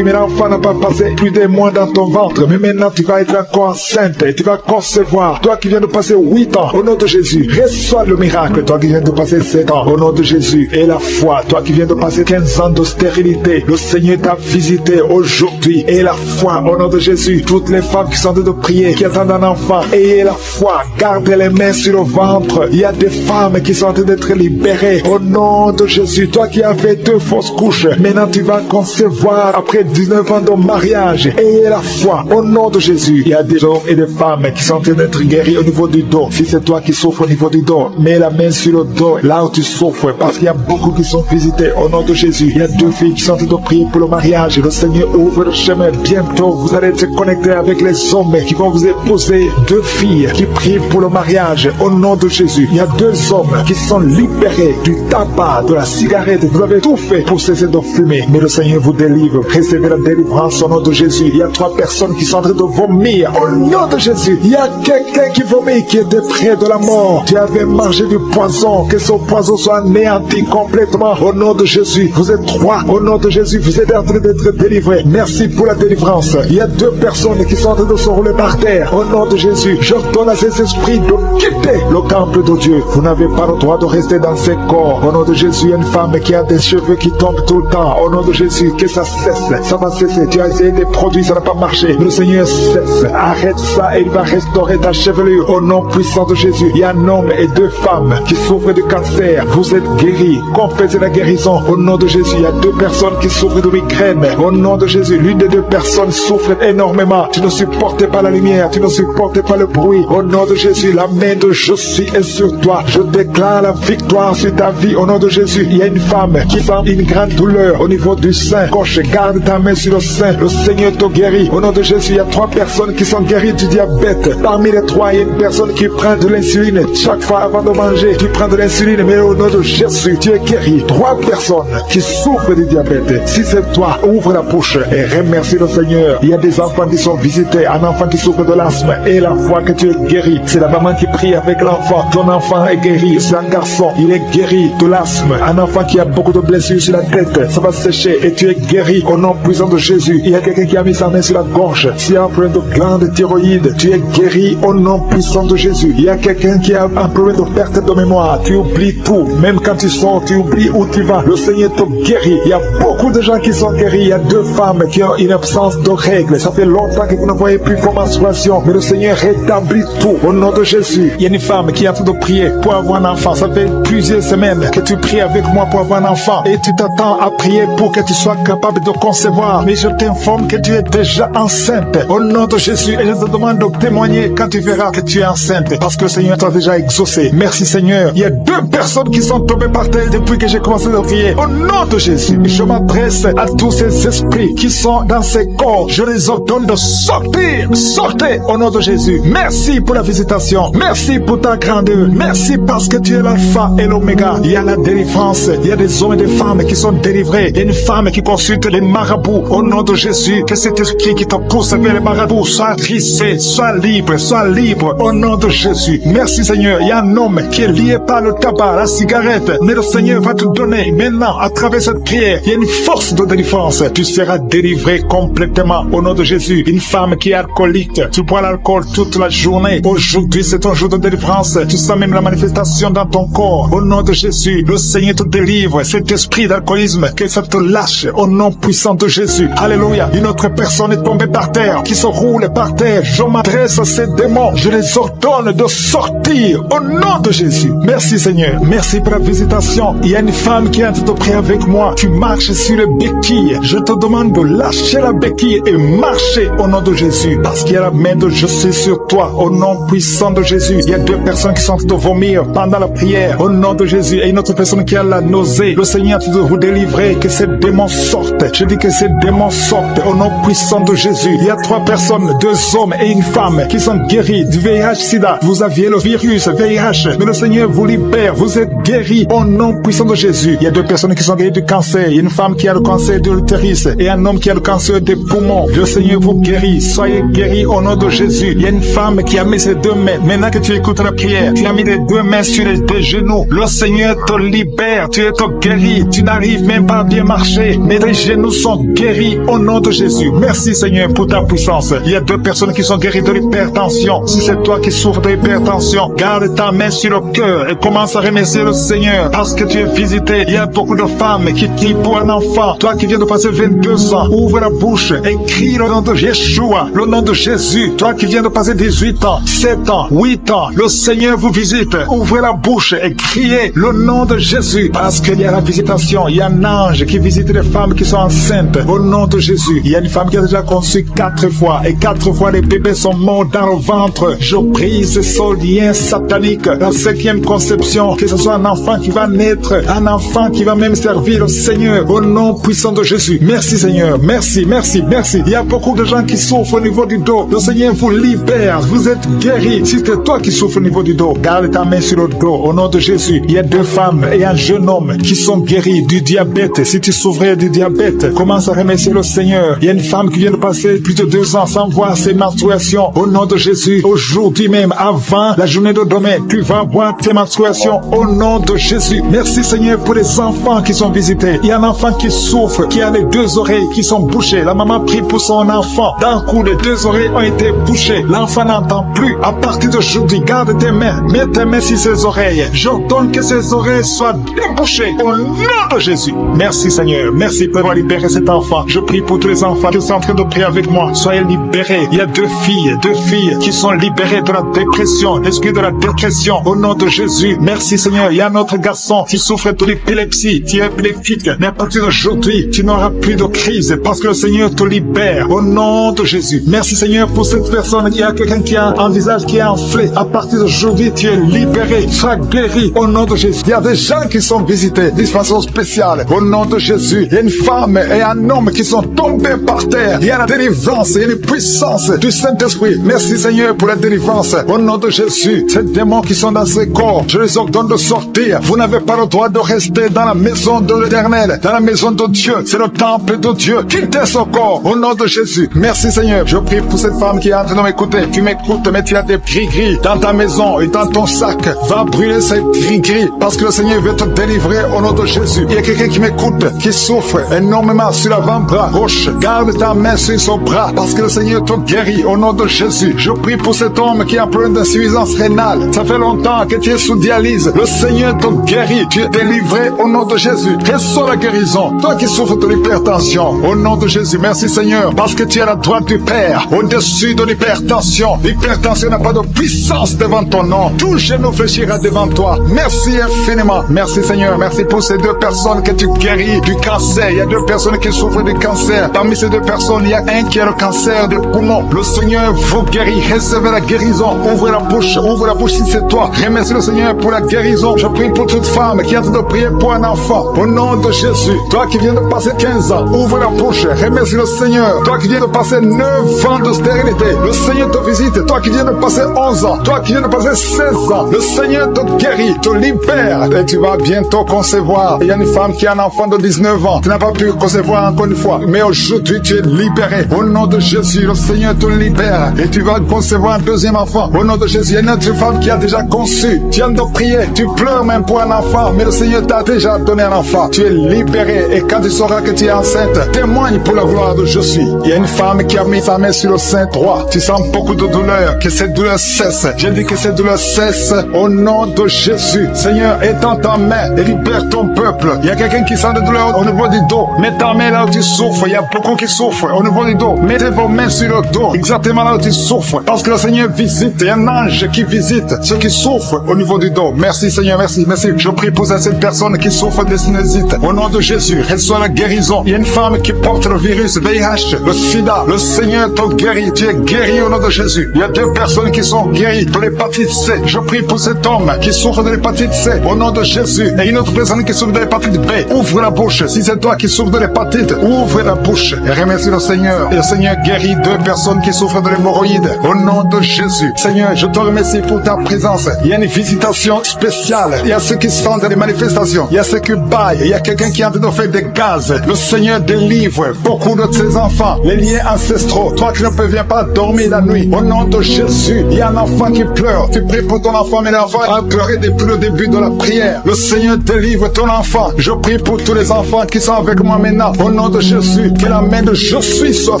mais l'enfant n'a pas passé plus de mois dans ton ventre. Mais maintenant tu vas être encore enceinte et tu vas concevoir. Toi qui viens de passer 8 ans, au nom de Jésus, reçois le miracle. Toi qui viens de passer 7 ans, au nom de Jésus, et la foi. Toi qui viens de passer 15 ans de stérilité, le Seigneur t'a visité aujourd'hui. Et la foi, au nom de Jésus, toutes les femmes qui sont en train de prier, qui attendent un enfant, ayez la foi. Gardez les mains sur le ventre. Il y a des femmes qui sont en train d'être libérées. Au nom de Jésus, toi qui avais 2 fausses couches, maintenant tu vas concevoir après 19 ans de mariage. Ayez la foi. Au nom de Jésus, il y a des hommes et des femmes qui sont en train d'être guéris au niveau du dos. Si c'est toi qui souffres au niveau du dos, mets la main sur le dos, là où tu souffres, parce qu'il y a beaucoup qui sont visités. Au nom de Jésus, il y a 2 filles qui sont en train de prier pour le mariage. Le Seigneur ouvre le chemin. Bientôt, vous allez être connectés avec les hommes qui vont vous épouser. 2 filles qui prient pour le mariage. Au nom de Jésus, il y a 2 hommes qui sont libérés du tabac, de la cigarette, vous avez tout fait pour cesser de fumer. Mais le Seigneur vous délivre. Recevez la délivrance au nom de Jésus. Il y a 3 personnes qui sont en train de vomir. Au nom de Jésus, il y a quelqu'un qui vomit, qui était près de la mort. Tu avais mangé du poison. Que ce poison soit anéanti complètement. Au nom de Jésus, vous êtes 3. Au nom de Jésus, vous êtes en train d'être délivrés. Merci pour la délivrance. Il y a 2 personnes qui sont en train de se rouler par terre. Au nom de Jésus, j'ordonne à ces esprits de quitter le temple de Dieu. Vous n'avez pas le droit de rester dans ces corps. Au nom de Jésus, il y a une femme qui a des cheveux qui tombent tout le temps. Au nom de Jésus, que ça cesse. Ça va cesser. Tu as essayé des produits, ça n'a pas marché. Le Seigneur cesse. Arrête ça et il va restaurer ta chevelure. Au nom puissant de Jésus, il y a un homme et 2 femmes qui souffrent de cancer. Vous êtes guéris. Confessez la guérison. Au nom de Jésus, il y a 2 personnes qui souffrent de migraine. Au nom de Jésus, l'une des 2 personnes souffre énormément. Tu ne supportes pas la lumière. Tu ne supportes pas le bruit. Au nom de Jésus, la main de Jésus est sur toi. Je déclare la victoire sur ta vie. Au nom de Jésus, il y a une femme qui sent une grande douleur au niveau du sein gauche. Garde ta main sur le sein. Le Seigneur te guérit. Au nom de Jésus, il y a 3 personnes qui sont guéries du diabète. Parmi les 3, il y a une personne qui prend de l'insuline. Chaque fois avant de manger, tu prends de l'insuline. Mais au nom de Jésus, tu es guéri. 3 personnes qui souffrent du diabète. Si c'est toi, ouvre la bouche et remercie le Seigneur. Il y a des enfants qui sont visités. Un enfant qui souffre de l'asthme. Et la foi que tu es guéri. C'est la maman qui prie avec l'enfant. Ton enfant est guéri. C'est un garçon. Il est guéri de l'asthme. Un enfant qui a beaucoup de blessures sur la tête. Ça va sécher et tu es guéri au nom puissant de Jésus. Il y a quelqu'un qui a mis sa main sur la gorge. S'il y a un problème de glande thyroïde, tu es guéri au nom puissant de Jésus. Il y a quelqu'un qui a un problème de perte de mémoire. Tu oublies tout. Même quand tu sors, tu oublies où tu vas. Le Seigneur te guérit. Il y a beaucoup de gens qui sont guéris. Il y a 2 femmes qui ont une absence de règles. Ça fait longtemps que vous ne voyez plus vos menstruations. Mais le Seigneur rétablit tout au nom de Jésus. Il y a une femme qui a fait de prier pour avoir un enfant. Ça fait plusieurs semaines que tu pries avec moi pour avoir un enfant. Et tu t'attends à prier pour que tu sois capable de concevoir. Mais je t'informe que tu es déjà enceinte. Au nom de Jésus. Et je te demande de témoigner quand tu verras que tu es enceinte. Parce que le Seigneur t'a déjà exaucé. Merci Seigneur. Il y a 2 personnes qui sont tombées par terre depuis que j'ai commencé à prier. Au nom de Jésus. Je m'adresse à tous ces esprits qui sont dans ces corps. Je les ordonne de sortir. Sortez au nom de Jésus. Merci pour la visitation. Merci pour ta grandeur. Merci parce que tu es l'alpha et l'oméga. Il y a la délivrance. Il y a des hommes et des femmes qui sont délivrés. Il y a une femme qui consulte les marabouts. Au nom de Jésus, que cet esprit qui te pousse vers les marabouts soit rissé, soit libre, soit libre. Au nom de Jésus. Merci Seigneur. Il y a un homme qui est lié par le tabac, la cigarette. Mais le Seigneur va te donner maintenant, à travers cette prière, il y a une force de délivrance. Tu seras délivré complètement au nom de Jésus. Une femme qui est alcoolique. Tu bois l'alcool toute la journée. Aujourd'hui, c'est ton jour de délivrance. Tu sens même la manifestation dans ton corps. Au nom de Jésus, le Seigneur te délivre. Cet esprit d'alcoolisme, que ça te lâche au nom puissant de Jésus. Alléluia. Une autre personne est tombée par terre, qui se roule par terre. Je m'adresse à ces démons. Je les ordonne de sortir au nom de Jésus. Merci Seigneur. Merci pour la visitation. Il y a une femme qui est en train de prier avec moi. Tu marches sur les béquilles. Je te demande de lâcher la béquille et marcher au nom de Jésus. Parce qu'il y a la main de Jésus sur toi. Au nom puissant de Jésus. Il y a 2 personnes qui sont en train de vomir pendant la prière. Au nom de Jésus. Et une autre personne qui a la nausée. Le Seigneur te de vous délivrer. Que ces démons sortent. Je dis que ces démons sortent au nom puissant de Jésus. Il y a 3 personnes, 2 hommes et une femme qui sont guéris du VIH-Sida. Vous aviez le virus VIH. Mais le Seigneur vous libère. Vous êtes guéris au nom puissant de Jésus. Il y a 2 personnes qui sont guéries du cancer. Il y a une femme qui a le cancer de l'utérus et un homme qui a le cancer des poumons. Le Seigneur vous guérit. Soyez guéris au nom de Jésus. Il y a une femme qui a mis ses 2 mains. Maintenant que tu écoutes la prière, tu as mis les 2 mains sur les genoux. Le Seigneur te libère. Tu es guéri. Tu n'arrives même pas à bien marcher. Mais tes genoux sont guéris au nom de Jésus. Merci Seigneur pour ta puissance. Il y a 2 personnes qui sont guéries de l'hypertension. Si c'est toi qui souffres de l'hypertension, garde ta main sur le cœur et commence à remercier le Seigneur parce que tu es visité. Il y a beaucoup de femmes qui crient pour un enfant. Toi qui viens de passer 22 ans, ouvre la bouche et crie le nom de Yeshua, le nom de Jésus. Toi qui viens de passer 18 ans, 7 ans, 8 ans, le Seigneur vous visite. Ouvrez la bouche et criez le nom de Jésus parce qu'il y a la visitation. Il y a un ange qui visite les femmes qui sont enceintes au nom de Jésus. Il y a une femme qui a déjà conçu 4 fois et 4 fois les bébés sont morts dans le ventre. Je brise ce lien satanique. La 5e conception, que ce soit un enfant qui va naître, un enfant qui va même servir le Seigneur au nom puissant de Jésus. Merci Seigneur. Merci, merci, merci. Il y a beaucoup de gens qui souffrent au niveau du dos. Le Seigneur vous libère. Vous êtes guéris. Si c'est toi qui souffres au niveau du dos, garde ta main sur le dos au nom de Jésus. Il y a 2 femmes et un jeunes hommes qui sont guéris du diabète. Si tu souffrais du diabète, commence à remercier le Seigneur. Il y a une femme qui vient de passer plus de 2 ans sans voir ses menstruations. Au nom de Jésus, aujourd'hui même, avant la journée de demain, tu vas voir tes menstruations au nom de Jésus. Merci Seigneur pour les enfants qui sont visités. Il y a un enfant qui souffre, qui a les 2 oreilles qui sont bouchées. La maman prie pour son enfant. D'un coup, les 2 oreilles ont été bouchées. L'enfant n'entend plus. À partir d'aujourd'hui, garde tes mains. Mets tes mains sur ses oreilles. J'ordonne que ses oreilles soient débouchées au nom de Jésus. Merci Seigneur. Merci pour avoir libéré cet enfant. Je prie pour tous les enfants qui sont en train de prier avec moi. Soyez libérés. Il y a 2 filles qui sont libérées de la dépression, l'esprit de la dépression au nom de Jésus. Merci Seigneur. Il y a un autre garçon qui souffre de l'épilepsie, qui est épileptique. Mais à partir d'aujourd'hui, tu n'auras plus de crise parce que le Seigneur te libère au nom de Jésus. Merci Seigneur pour cette personne. Il y a quelqu'un qui a un visage qui est enflé. À partir d'aujourd'hui, tu es libéré. Sois guéri au nom de Jésus. Il y a des gens qui sont visités d'une façon spéciale au nom de Jésus. Il y a une femme et un homme qui sont tombés par terre. Il y a la délivrance, il y a une puissance du Saint-Esprit. Merci Seigneur pour la délivrance au nom de Jésus. Ces démons qui sont dans ces corps, je les ordonne de sortir. Vous n'avez pas le droit de rester dans la maison de l'Éternel, dans la maison de Dieu. C'est le temple de Dieu. Quittez son corps au nom de Jésus. Merci Seigneur. Je prie pour cette femme qui est en train de m'écouter. Tu m'écoutes, mais tu as des gris-gris dans ta maison et dans ton sac. Va brûler ces gris-gris parce que le Seigneur veut te délivrer au nom de Jésus. Il y a quelqu'un qui m'écoute, qui souffre énormément sur l'avant-bras gauche. Garde ta main sur son bras parce que le Seigneur te guérit au nom de Jésus. Je prie pour cet homme qui a un problème d'insuffisance rénale. Ça fait longtemps que tu es sous dialyse. Le Seigneur te guérit. Tu es délivré au nom de Jésus. Reçois la guérison. Toi qui souffres de l'hypertension, au nom de Jésus. Merci Seigneur parce que tu es à la droite du Père, au-dessus de l'hypertension. L'hypertension n'a pas de puissance devant ton nom. Tout genou fléchira devant toi. Merci infiniment. Merci Seigneur. Merci pour ces 2 personnes que tu guéris du cancer. Il y a 2 personnes qui souffrent du cancer. Parmi ces 2 personnes, il y a un qui a le cancer des poumons. Le Seigneur vous guérit. Recevez la guérison. Ouvrez la bouche si c'est toi. Remercie le Seigneur pour la guérison. Je prie pour toute femme qui a de prier pour un enfant. Au nom de Jésus. Toi qui viens de passer 15 ans, ouvre la bouche. Remercie le Seigneur. Toi qui viens de passer 9 ans de stérilité, le Seigneur te visite. Toi qui viens de passer 11 ans, toi qui viens de passer 16 ans, le Seigneur te guérit, te libère. Et tu vas bientôt concevoir. Il y a une femme qui a un enfant de 19 ans, qui n'a pas pu concevoir encore une fois. Mais aujourd'hui, tu es libéré. Au nom de Jésus, le Seigneur te libère. Et tu vas concevoir un 2e enfant. Au nom de Jésus, il y a une autre femme qui a déjà conçu. Tu viens de prier. Tu pleures même pour un enfant. Mais le Seigneur t'a déjà donné un enfant. Tu es libéré. Et quand tu sauras que tu es enceinte, témoigne pour la gloire de Jésus. Il y a une femme qui a mis sa main sur le sein droit. Tu sens beaucoup de douleur. Que cette douleur cesse. Je dis que cette douleur cesse au nom de Jésus. Seigneur, étends ta main et libère ton peuple. Il y a quelqu'un qui sent de douleur au niveau du dos. Mets ta main là où tu souffres. Il y a beaucoup qui souffrent au niveau du dos. Mettez vos mains sur le dos. Exactement là où tu souffres. Parce que le Seigneur visite. Il y a un ange qui visite ceux qui souffrent au niveau du dos. Merci Seigneur, merci, merci. Je prie pour cette personne qui souffre de sinusite. Au nom de Jésus, reçois la guérison. Il y a une femme qui porte le virus VIH, le sida. Le Seigneur te guérit. Tu es guéri au nom de Jésus. Il y a 2 personnes qui sont guéries de l'hépatite C. Je prie pour cet homme qui souffre de l'hépatite C. Au nom de Jésus. Et une autre personne qui souffre de l'hépatite B. Ouvre la bouche. Si c'est toi qui souffres de l'hépatite, ouvre la bouche et remercie le Seigneur. Et le Seigneur guérit 2 personnes qui souffrent de l'hémorroïde. Au nom de Jésus. Seigneur, je te remercie pour ta présence. Il y a une visitation spéciale. Il y a ceux qui sentent des manifestations. Il y a ceux qui baillent. Il y a quelqu'un qui est en train de faire des gaz. Le Seigneur délivre beaucoup de ses enfants. Les liens ancestraux. Toi qui ne parviens pas dormir la nuit. Au nom de Jésus. Il y a un enfant qui pleure. Tu pries pour ton enfant, mais l'enfant a pleuré depuis le début de la prière. Le Seigneur délivre ton enfant. Je prie pour tous les enfants qui sont avec moi maintenant. Au nom de Jésus. Que la main de je suis soit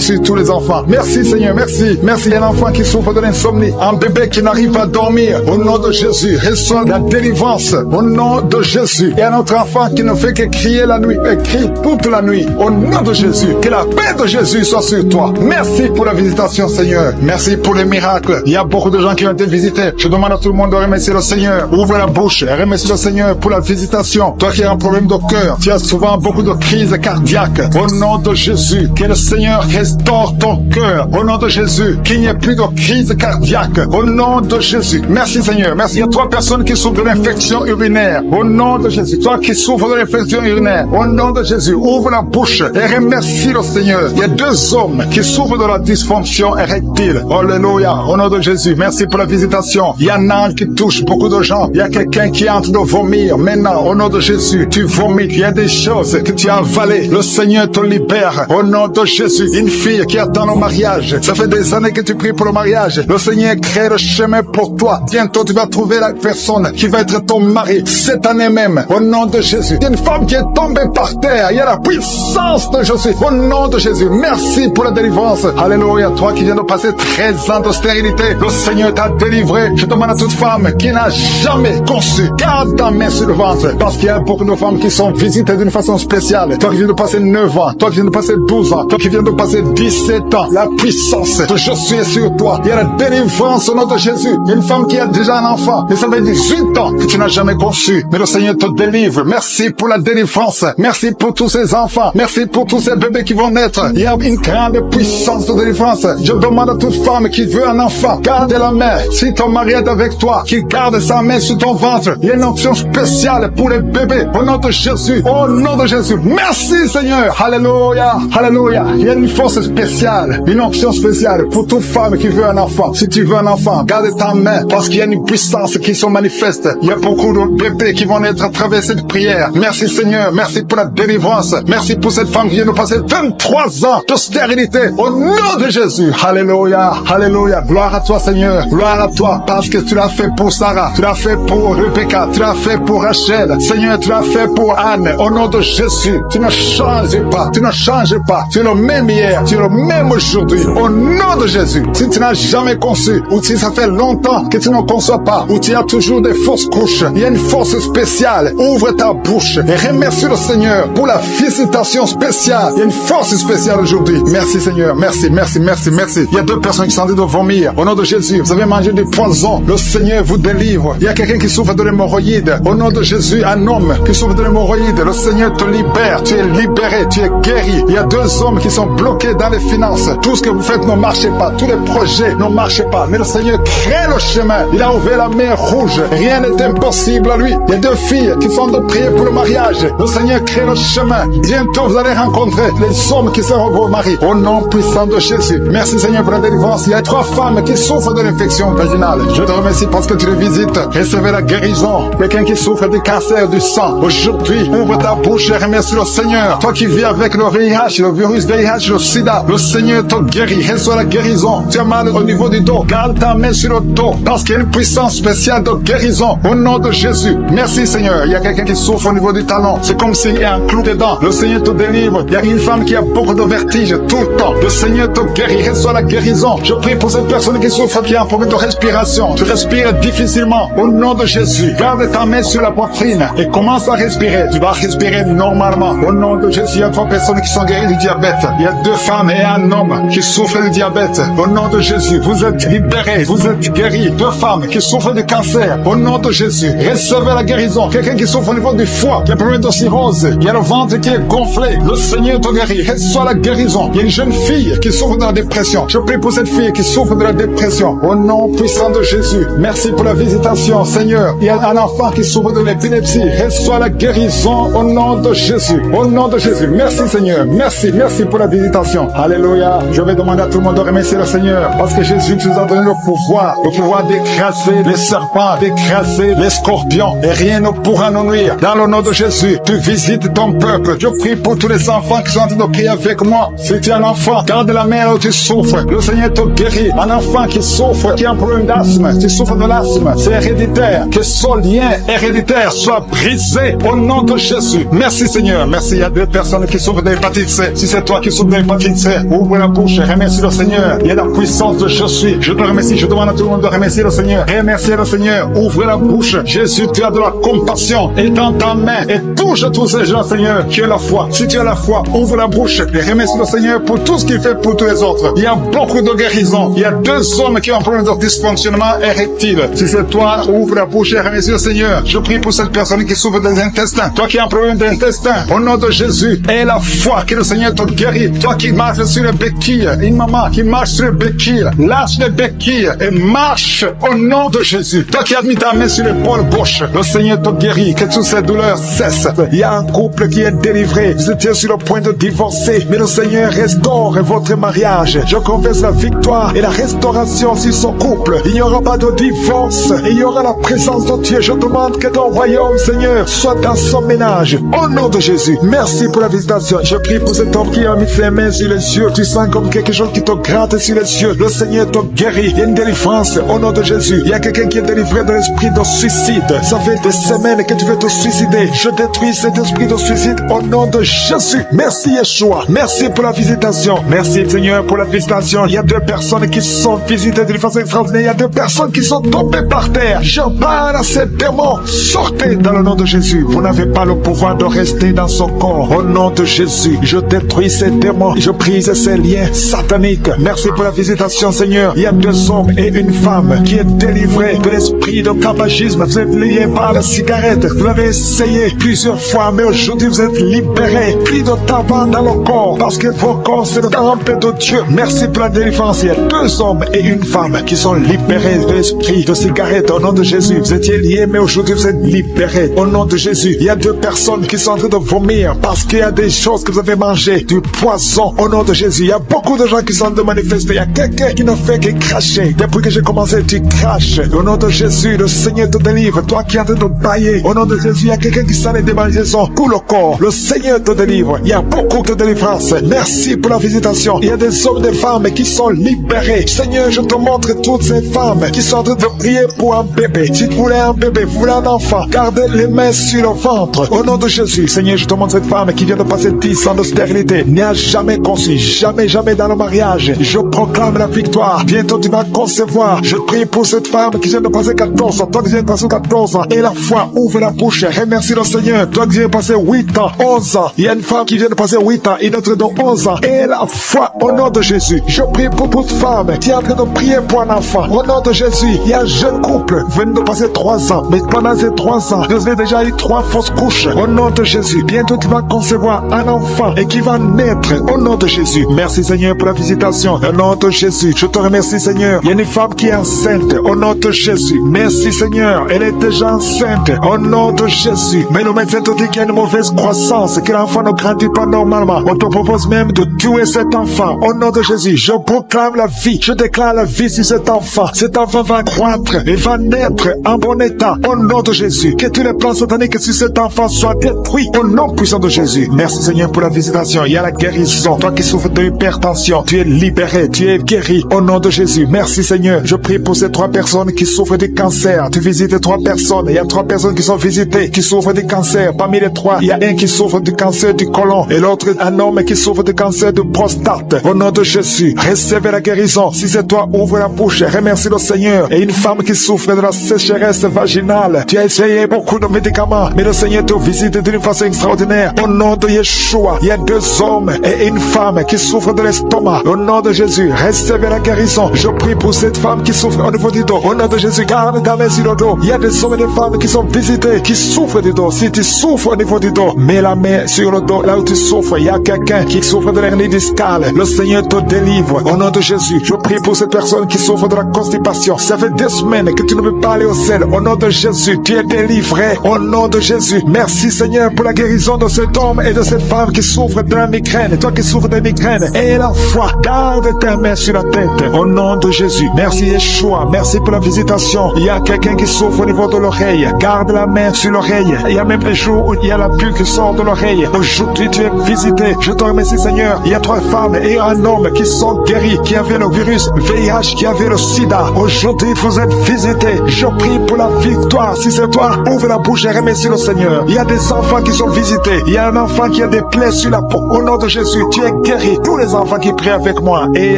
sur tous les enfants. Merci Seigneur, merci. Merci. Il y a un enfant qui souffre de l'insomnie. Un bébé qui n'arrive pas à dormir. Au nom de Jésus. Reçois la délivrance. Au nom de Jésus. Il y a un autre enfant qui ne fait que crier la nuit. Et crie toute la nuit. Au nom de Jésus. Que la paix de Jésus soit sur toi. Merci pour la visitation Seigneur. Merci pour les miracles. Il y a beaucoup de gens qui ont été visités. Je demande à tout le monde de remercier le Seigneur. Ouvre la bouche et remercie le Seigneur pour la visitation. Toi qui as un problème de cœur. Tu as souvent beaucoup de crises cardiaques. Au nom de Jésus. Que le Seigneur restaure ton cœur. Au nom de Jésus. Qu'il n'y ait plus de crise cardiaque. Au nom de Jésus. Merci Seigneur. Merci. Il y a 3 personnes qui souffrent de l'infection urinaire. Au nom de Jésus. Toi qui souffres de l'infection urinaire. Au nom de Jésus. Ouvre la bouche et remercie le Seigneur. Il y a 2 hommes qui souffrent de la dysfonction érectile. Alléluia. Au nom de Jésus. Merci pour la visitation. Il y a un ange qui touche beaucoup de gens. Il y a quelqu'un qui est en train de vomir. maintenant, au nom de Jésus, tu vomis. Il y a des choses que tu as avalées. Le Seigneur te libère. Au nom de Jésus, une fille qui attend le mariage. Ça fait des années que tu pries pour le mariage. Le Seigneur crée le chemin pour toi. Bientôt, tu vas trouver la personne qui va être ton mari. Cette année même, au nom de Jésus. Il y a une femme qui est tombée par terre. Il y a la puissance de Jésus. Au nom de Jésus, merci pour la délivrance. Alléluia. Toi qui viens de passer 13 ans de stérilité, le Seigneur t'a délivré. Je demande à toute femme qui n'a jamais conçu, garde ta main sur le ventre. Parce qu'il y a beaucoup de femmes qui sont visitées d'une façon spéciale. Toi qui viens de passer 9 ans, toi qui viens de passer 12 ans, toi qui viens de passer 17 ans, la puissance de Jésus est sur toi. Il y a la délivrance au nom de Jésus. Il y a une femme qui a déjà un enfant, mais ça fait 18 ans que tu n'as jamais conçu. Mais le Seigneur te délivre. Merci pour la délivrance. Merci pour tous ces enfants. Merci pour tous ces bébés qui vont naître. Il y a une grande puissance de délivrance. Je demande à toute femme qui veut un enfant, garde la main. Si ton mari est avec toi, qui garde sa main sur ton ventre. Il y a une option spéciale pour les bébés. Au nom de Jésus. Au nom de Jésus. Merci Seigneur. Alléluia. Alléluia. Il y a une force spéciale. Une option spéciale pour toute femme qui veut un enfant. Si tu veux un enfant, garde ta main. Parce qu'il y a une puissance qui se manifeste. Il y a beaucoup de bébés qui vont naître à travers cette prière. Merci Seigneur. Merci pour la délivrance. Merci pour cette femme qui vient de passer 23 ans de stérilité. Au nom de Jésus. Alléluia. Alléluia. Gloire à toi Seigneur. Gloire à toi. Parce que tu l'as fait pour Sarah. Tu l'as fait pour Rebecca. Tu l'as fait pour Rachel. Seigneur, tu l'as fait pour Anne. Au nom de Jésus. Tu ne changes pas. Tu ne changes pas. Tu es le même hier. Tu es le même aujourd'hui. Au nom de Jésus. Si tu n'as jamais conçu, ou si ça fait longtemps que tu ne conçois pas, ou tu as toujours des fausses couches, il y a une force spéciale. Ouvre ta bouche et remercie le Seigneur pour la visitation spéciale. Il y a une force spéciale aujourd'hui. Merci Seigneur. Merci, merci, merci, merci. Il y a 2 personnes qui sont en train de vomir. Au nom de Jésus, vous avez mangé du poison. Le Seigneur vous délivre. Il y a quelqu'un qui souffre de l'hémorroïde. Au nom de Jésus, un homme qui souffre de l'hémorroïde. Le Seigneur te libère. Tu es libéré. Tu es guéri. Il y a 2 hommes qui sont bloqués dans les finances. Tout ce que vous faites ne marche pas. Tous les projets ne marchent pas. Mais le Seigneur crée le chemin. Il a ouvert la mer rouge. Rien n'est impossible à lui. Il y a 2 filles qui sont de prier pour le mariage. Le Seigneur crée le chemin. Bientôt, vous allez rencontrer les hommes qui seront vos maris. Au nom puissant de Jésus. Merci Seigneur pour la délivrance. Il y a 3 femmes qui souffrent de l'infection vaginale. Je te remercie parce que tu les visites. Recevez la guérison. Quelqu'un qui souffre du cancer du sang. Aujourd'hui, ouvre ta bouche et remercie le Seigneur. Toi qui vis avec le VIH, le virus VIH, le sida, le Seigneur te guérit. Reçois la guérison. Tu as mal au niveau du dos. Garde ta main sur le dos parce qu'il y a une puissance spéciale de guérison. Au nom de Jésus. Merci Seigneur. Il y a quelqu'un qui souffre au niveau du talon. C'est comme s'il y a un clou dedans. Le Seigneur te délivre. Il y a une femme qui a beaucoup de vertige tout le temps. Le Seigneur te guérit. Reçois la guérison. Je prie pour cette personne qui souffre, qui a un problème de respiration. Tu respires difficilement. Au nom de Jésus. Garde ta main sur la poitrine et commence à respirer. Tu vas respirer normalement. Au nom de Jésus, il y a 3 personnes qui sont guéries du diabète. Il y a 2 femmes et un homme qui souffrent du diabète. Au nom de Jésus, vous êtes libérés. Vous êtes guéris. 2 femmes qui souffrent du cancer. Au nom de Jésus, recevez la guérison. Quelqu'un qui souffre au niveau du foie, qui a un problème de cirrhose. Il y a le ventre qui est gonflé. Le Seigneur te guérit. Reçois la guérison. Il y a une jeune fille qui souffre de la dépression. Je prie pour cette fille qui souffre de la dépression. Au nom puissant de Jésus. Merci pour la visitation, Seigneur. Il y a un enfant qui souffre de l'épilepsie. Reçois la guérison au nom de Jésus. Au nom de Jésus. Merci, Seigneur. Merci, merci pour la visitation. Alléluia. Je vais demander à tout le monde de remercier le Seigneur parce que Jésus nous a donné le pouvoir d'écraser les serpents, d'écraser les scorpions et rien ne pourra nous nuire. Dans le nom de Jésus, tu visites ton peuple. Je prie pour tous les enfants qui sont en train de prier avec moi. Si tu es un enfant, garde la main où tu souffres. Le Seigneur te guérit. Un enfant qui souffre, qui a un problème d'asthme, qui souffre de l'asthme, c'est héréditaire. Que ce lien héréditaire soit brisé au nom de Jésus. Merci Seigneur. Merci. Il y a 2 personnes qui souffrent d'hépatite C. Si c'est toi qui souffres d'hépatite C, ouvre la bouche et remercie le Seigneur. Il y a la puissance de je suis. Je te remercie. Je demande à tout le monde de remercier le Seigneur. Remerciez le Seigneur. Ouvre la bouche. Jésus, tu as de la compassion. Étends ta main et touche tous ces gens, Seigneur, qui ont la foi. Si tu as la foi, ouvre la bouche et remercie le Seigneur pour tout ce qu'il fait pour tous les autres. Il y a beaucoup de guérisons. Il y a 2 hommes qui ont un problème de dysfonctionnement érectile. Si c'est toi, ouvre la bouche et remercie le Seigneur. Je prie pour cette personne qui souffre des intestins. Toi qui as un problème d'intestin, au nom de Jésus, aie la foi que le Seigneur te guérit. Toi qui marches sur les béquilles, une maman qui marche sur les béquilles, lâche les béquilles et marche au nom de Jésus. Toi qui as mis ta main sur l'épaule gauche, le Seigneur te guérit, que toutes ces douleurs cessent. Il y a un couple qui est délivré. Vous étiez sur le point de divorcer, mais le Seigneur restaure votre mariage. Je confesse la victoire et la restauration sur son couple. Il n'y aura pas de divorce. Il y aura la présence de Dieu. Je demande que ton royaume, Seigneur, soit dans son ménage. Au nom de Jésus, merci pour la visitation. Je prie pour cet homme qui a mis ses mains sur les yeux. Tu sens comme quelque chose qui te gratte sur les yeux. Le Seigneur te guérit. Il y a une délivrance au nom de Jésus. Il y a quelqu'un qui est délivré de l'esprit de suicide. Ça fait des semaines que tu veux te suicider. Je détruis cet esprit de suicide au nom de Jésus. Merci Yeshua. Merci pour la visitation. Merci Seigneur pour la visitation. Il y a 2 personnes qui sont visitées d'une façon extraordinaire. Il y a 2 personnes qui sont tombées par terre. Je parle à ces démons. Sortez dans le nom de Jésus. Vous n'avez pas le pouvoir de rester dans son corps. Au nom de Jésus, je détruis ces démons. Je brise ces liens sataniques. Merci pour la visitation, Seigneur. Il y a 2 hommes et une femme qui est délivrée de l'esprit de tabagisme. Vous êtes liés par la cigarette. Vous l'avez essayé plusieurs fois, mais aujourd'hui vous êtes libérés. Plus de tabac dans le corps, parce que vos corps c'est le temple de Dieu. Merci pour la délivrance. Il y a 2 hommes et une femme qui sont libérés de l'esprit de cigarette. Au nom de Jésus, vous étiez liés, mais aujourd'hui vous êtes libérés. Au nom de Jésus, il y a 2 personnes qui sont en train de vomir parce qu'il y a des choses que vous avez mangées, du poison. Au nom de Jésus, il y a beaucoup de gens qui sont en train de manifester. Il y a quelqu'un qui ne fait que cracher. Depuis que j'ai commencé, tu craches. Au nom de Jésus, le Seigneur te délivre. Toi qui es en train de bailler, au nom de Jésus, il y a quelqu'un qui s'en est démangeaison pour le corps. Le Seigneur te délivre. Il y a beaucoup de délivrance. Merci pour la visitation. Il y a des hommes et des femmes qui sont libérés. Seigneur, je te montre toutes ces femmes qui sont en train de prier pour un bébé. Si tu voulais un bébé, vous voulez un enfant, gardez les mains sur le ventre. Au nom de Jésus, Seigneur, je te montre cette femme qui vient de passer 10 ans de stérilité, n'a jamais conçu, jamais dans le mariage. Je proclame la victoire. Bientôt tu vas concevoir. Je prie pour cette femme qui vient de passer 14 ans. Toi qui viens de passer 14 ans. Et la foi, ouvre la bouche. Remercie le Seigneur. Toi qui viens de passer 8 ans, 11 ans. Il y a une femme qui vient de passer 8 ans, une autre de 11 ans. Et la foi, au nom de Jésus. Je prie pour toute femme qui est en train de prier pour un enfant. Au nom de Jésus, il y a un jeune couple venu de passer 3 ans. Mais pendant ces 3 ans, vous avez déjà eu 3 fausses couches. Au nom de Jésus, bientôt tu vas concevoir un enfant et qui va naître. Au nom de Jésus. Merci Seigneur pour la visitation. Au nom de Jésus, je te remercie Seigneur. Il y a une femme qui est enceinte. Au nom de Jésus. Merci Seigneur. Elle est déjà enceinte. Au nom de Jésus. Mais le médecin te dit qu'il y a une mauvaise croissance, que l'enfant ne grandit pas normalement. On te propose même de tuer cet enfant. Au nom de Jésus, je proclame la vie. Je déclare la vie sur cet enfant. Cet enfant va croître et va naître en bon état. Au nom de Jésus. Que tous les plans sataniques sur cet enfant soient détruits. Au nom puissant de Jésus. Merci Seigneur pour la visitation. Il y a la guérison. Toi qui souffres de hypertension, tu es libéré, tu es guéri. Au nom de Jésus. Merci Seigneur. Je prie pour ces 3 personnes qui souffrent du cancer. Tu visites 3 personnes. Il y a 3 personnes qui sont visitées, qui souffrent du cancer. Parmi les 3, il y a un qui souffre du cancer du côlon et l'autre un homme qui souffre du cancer de prostate. Au nom de Jésus, recevez la guérison. Si c'est toi, ouvre la bouche. Remercie le Seigneur. Et une femme qui souffre de la sécheresse vaginale. Tu as essayé beaucoup de médicaments, mais le Seigneur te visite d'une façon extraordinaire. Au nom de Yeshua, il y a 2 hommes et une femme qui souffrent de l'estomac. Au nom de Jésus, recevez la guérison. Je prie pour cette femme qui souffre au niveau du dos. Au nom de Jésus, garde ta main sur le dos. Il y a des hommes et des femmes qui sont visités, qui souffrent du dos. Si tu souffres au niveau du dos, mets la main sur le dos, là où tu souffres. Il y a quelqu'un qui souffre de l'hernie discale. Le Seigneur te délivre. Au nom de Jésus, je prie pour cette personne qui souffre de la constipation. Ça fait 2 semaines que tu ne peux pas aller au ciel. Au nom de Jésus, tu es délivré. Au nom de Jésus, merci Seigneur pour la guérison de cet homme et de cette femme qui souffre de la migraine. Toi qui souffres de migraine, et la foi, garde ta main sur la tête. Au nom de Jésus, merci Yeshua. Merci pour la visitation. Il y a quelqu'un qui souffre au niveau de l'oreille. Garde la main sur l'oreille. Il y a même des jours où il y a la pluie qui sort de l'oreille. Aujourd'hui, tu es visité. Je te remercie Seigneur. Il y a 3 femmes et un homme qui sont guéris, qui avaient le virus VIH, qui avaient le sida. Aujourd'hui, vous êtes visités. Je prie pour la victoire. Si c'est toi, ouvre la bouche et remercie le Seigneur. Il y a des enfants qui sont visités. Il y a un enfant qui a des plaies sur la peau. Au nom de Jésus, tu es guéri. Tous les enfants qui prient avec moi, et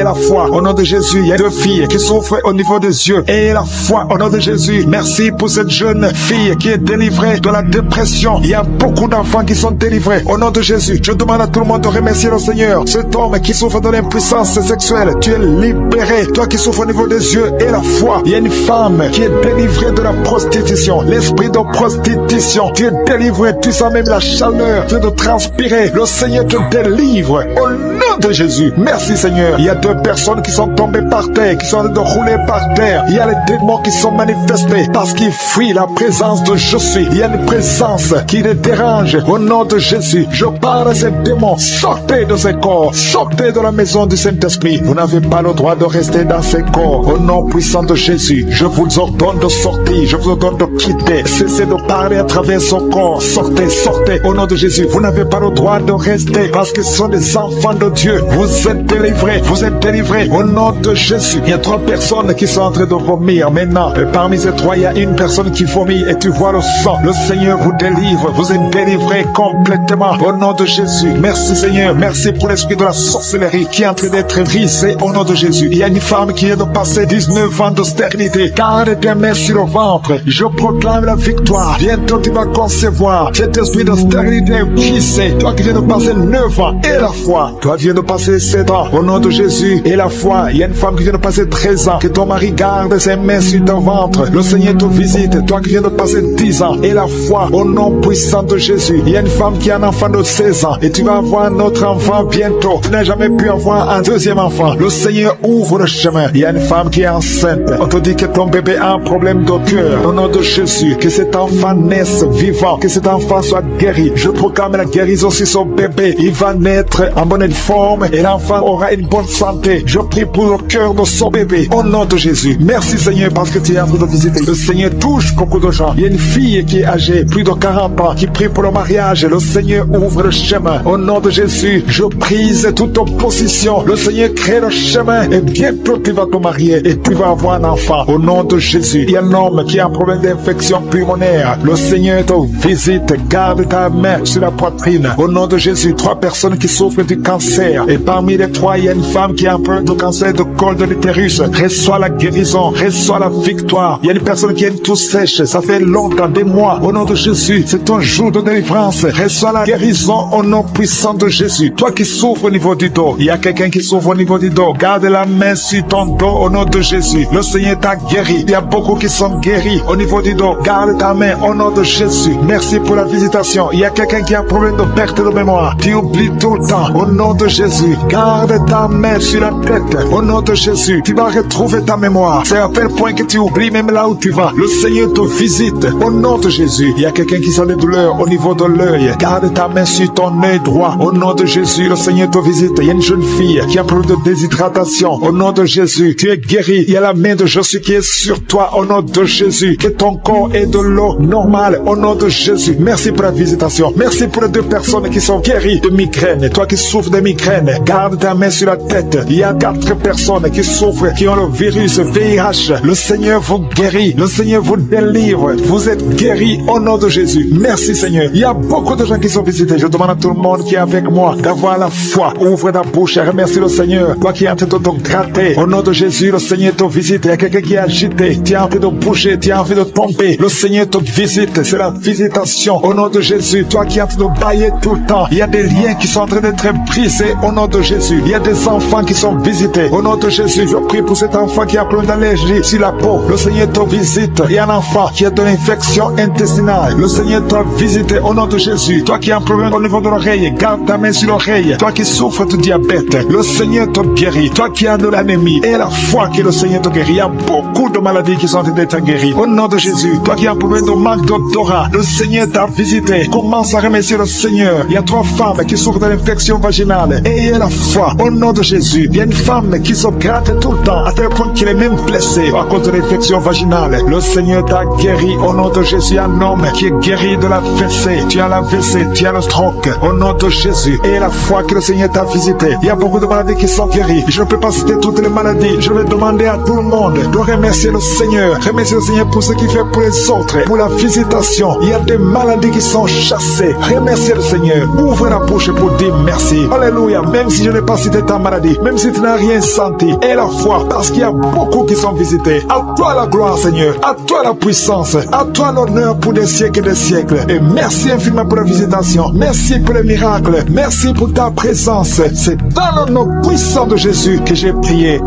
la foi. Au nom de Jésus, il y a 2 filles qui souffrent au niveau des yeux. Et la foi. Au nom de Jésus, merci pour cette jeune fille qui est délivrée de la dépression. Il y a beaucoup d'enfants qui sont délivrés. Au nom de Jésus, je demande à tout le monde de remercier le Seigneur. Cet homme qui souffre de l'impuissance sexuelle, tu es libéré. Toi qui souffres au niveau des yeux, et la foi. Il y a une femme qui est délivrée de la prostitution. L'esprit de prostitution, tu es délivré. Tu sens même la chaleur de transpirer. Le Seigneur te délivre. Au nom de Jésus, merci Seigneur. Il y a 2 personnes qui sont tombées par terre, qui sont en train de rouler par terre. Il y a les démons qui sont manifestés parce qu'ils fuient la présence de je suis. Il y a une présence qui les dérange. Au nom de Jésus, je parle à ces démons. Sortez de ces corps. Sortez de la maison du Saint-Esprit. Vous n'avez pas le droit de rester dans ces corps. Au nom puissant de Jésus, je vous ordonne de sortir. Je vous ordonne de quitter. cessez de parler à travers son corps. Sortez, sortez, au nom de Jésus. Vous n'avez pas le droit de rester parce que ce sont des enfants de Dieu. Vous êtes délivrés, vous êtes délivrés au nom de Jésus. Il y a 3 personnes qui sont en train de vomir maintenant. Et parmi ces 3, il y a une personne qui vomit et tu vois le sang. Le Seigneur vous délivre, vous êtes délivrés complètement au nom de Jésus. Merci Seigneur, merci pour l'esprit de la sorcellerie qui est en train d'être brisé au nom de Jésus. Il y a une femme qui vient de passer 19 ans de stérilité. Garde tes mains sur le ventre. Je proclame la victoire. Bientôt tu vas concevoir. Cet esprit de stérilité est brisé. Toi qui viens de passer 9 ans et la foi. Toi qui viens de passer 7 ans au nom de Jésus et la foi. Il y a une femme qui vient de passer 13 ans. Que ton mari garde ses mains sur ton ventre. Le Seigneur te visite. Toi qui viens de passer 10 ans et la foi au nom puissant de Jésus. Il y a une femme qui a un enfant de 16 ans et tu vas avoir un autre enfant bientôt. Tu n'as jamais pu avoir un deuxième enfant. Le Seigneur ouvre le chemin. Il y a une femme qui est enceinte. On te dit que ton bébé a un problème de cœur. Au nom de Jésus, que cet enfant naisse vivant, que cet enfant soit guéri. Je proclame la guérison sur son bébé. Il va naître en bonne forme et l'enfant aura une bonne santé. Je prie pour le cœur de son bébé. Au nom de Jésus. Merci Seigneur parce que tu es en train de visiter. Le Seigneur touche beaucoup de gens. Il y a une fille qui est âgée, plus de 40 ans, qui prie pour le mariage. Le Seigneur ouvre le chemin. Au nom de Jésus, je brise toute opposition. Le Seigneur crée le chemin et bientôt tu vas te marier et tu vas avoir un enfant. Au nom de Jésus, il y a un homme qui a un problème d'infection pulmonaire. Le Seigneur te visite. Garde ta main sur la poitrine. Au nom de Jésus, 3 personnes qui souffrent du cancer. Et parmi les 3, il y a une femme qui a un problème de cancer de col de l'utérus. Reçois la guérison. Reçois la victoire. Il y a une personne qui a une toux sèche. Ça fait longtemps, des mois. Au nom de Jésus, c'est ton jour de délivrance. Reçois la guérison au nom puissant de Jésus. Toi qui souffres au niveau du dos, il y a quelqu'un qui souffre au niveau du dos. Garde la main sur ton dos au nom de Jésus. Le Seigneur t'a guéri. Il y a beaucoup qui sont guéris au niveau du dos. Garde ta main au nom de Jésus. Merci pour la visitation. Il y a quelqu'un qui a un problème de perte de mémoire. Tu oublies tout le temps. Au nom de Jésus. Garde ta main sur la tête. Au nom de Jésus. Tu vas retrouver ta mémoire. C'est à tel point que tu oublies même là où tu vas. Le Seigneur te visite. Au nom de Jésus. Il y a quelqu'un qui sent des douleurs au niveau de l'œil. Garde ta main sur ton œil droit. Au nom de Jésus. Le Seigneur te visite. Il y a une jeune fille qui a un problème de déshydratation. Au nom de Jésus. Tu es guéri. Il y a la main de Jésus qui est sur toi. Au nom de Jésus. Que ton corps ait de l'eau normale. Au nom de Jésus. Merci pour la visitation. Merci pour les 2 personnes qui sont guéries de migraine. Toi qui souffres de migraine, garde ta main sur la tête. Il y a 4 personnes qui souffrent, qui ont le virus VIH. Le Seigneur vous guérit. Le Seigneur vous délivre. Vous êtes guéris au nom de Jésus. Merci Seigneur. Il y a beaucoup de gens qui sont visités. Je demande à tout le monde qui est avec moi d'avoir la foi. Ouvre ta bouche et remercie le Seigneur. Toi qui es en train de te gratter. Au nom de Jésus, le Seigneur te visite. Il y a quelqu'un qui est agité. Tu as envie de bouger. Tu as envie de tomber. Le Seigneur te visite. C'est la visitation. Au nom de Jésus. Toi qui es en train de bailler tout le temps. Il y a des liens qui sont en train d'être brisés. Au nom de Jésus. Il y a des enfants qui sont visités. Au nom de Jésus. Je prie pour cet enfant qui a un problème d'allergie sur la peau. Le Seigneur te visite. Il y a un enfant qui a de l'infection intestinale. Le Seigneur t'a visité. Au nom de Jésus. Toi qui as un problème au niveau de l'oreille. Garde ta main sur l'oreille. Toi qui souffres de diabète. Le Seigneur te guérit. Toi qui as de l'anémie. Et la foi que le Seigneur te guérit. Il y a beaucoup de maladies qui sont en train d'être guéries. Au nom de Jésus. Toi qui as un problème de manque d'odorat. Le Seigneur t'a visité. Commence à remercier le Seigneur. Il y a 3 femmes qui souffrent de l'infection vaginale. Ayez la foi. Au nom de Jésus. Il y a une femme qui se gratte tout le temps. À tel point qu'il est même blessé à cause de l'infection vaginale. Le Seigneur t'a guéri. Au nom de Jésus. Un homme qui est guéri de la WC. Tu as la WC. Tu as le stroke. Au nom de Jésus. Et la foi que le Seigneur t'a visité. Il y a beaucoup de maladies qui sont guéries. Je ne peux pas citer toutes les maladies. Je vais demander à tout le monde de remercier le Seigneur. Remercier le Seigneur pour ce qu'il fait pour les autres. Pour la visitation. Il y a des maladies qui sont chassées. Remerciez le Seigneur. Ouvre la bouche pour dire merci. Alléluia. Même si je n'ai pas cité ta maladie. Même si tu n'as rien senti. Et la foi. Parce qu'il y a beaucoup qui sont visités. À toi la gloire, Seigneur. À toi la puissance. À toi l'honneur pour des siècles et des siècles. Et merci infiniment pour la visitation. Merci pour les miracles. Merci pour ta présence. C'est dans le nom puissant de Jésus que j'ai prié.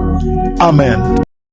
Amen.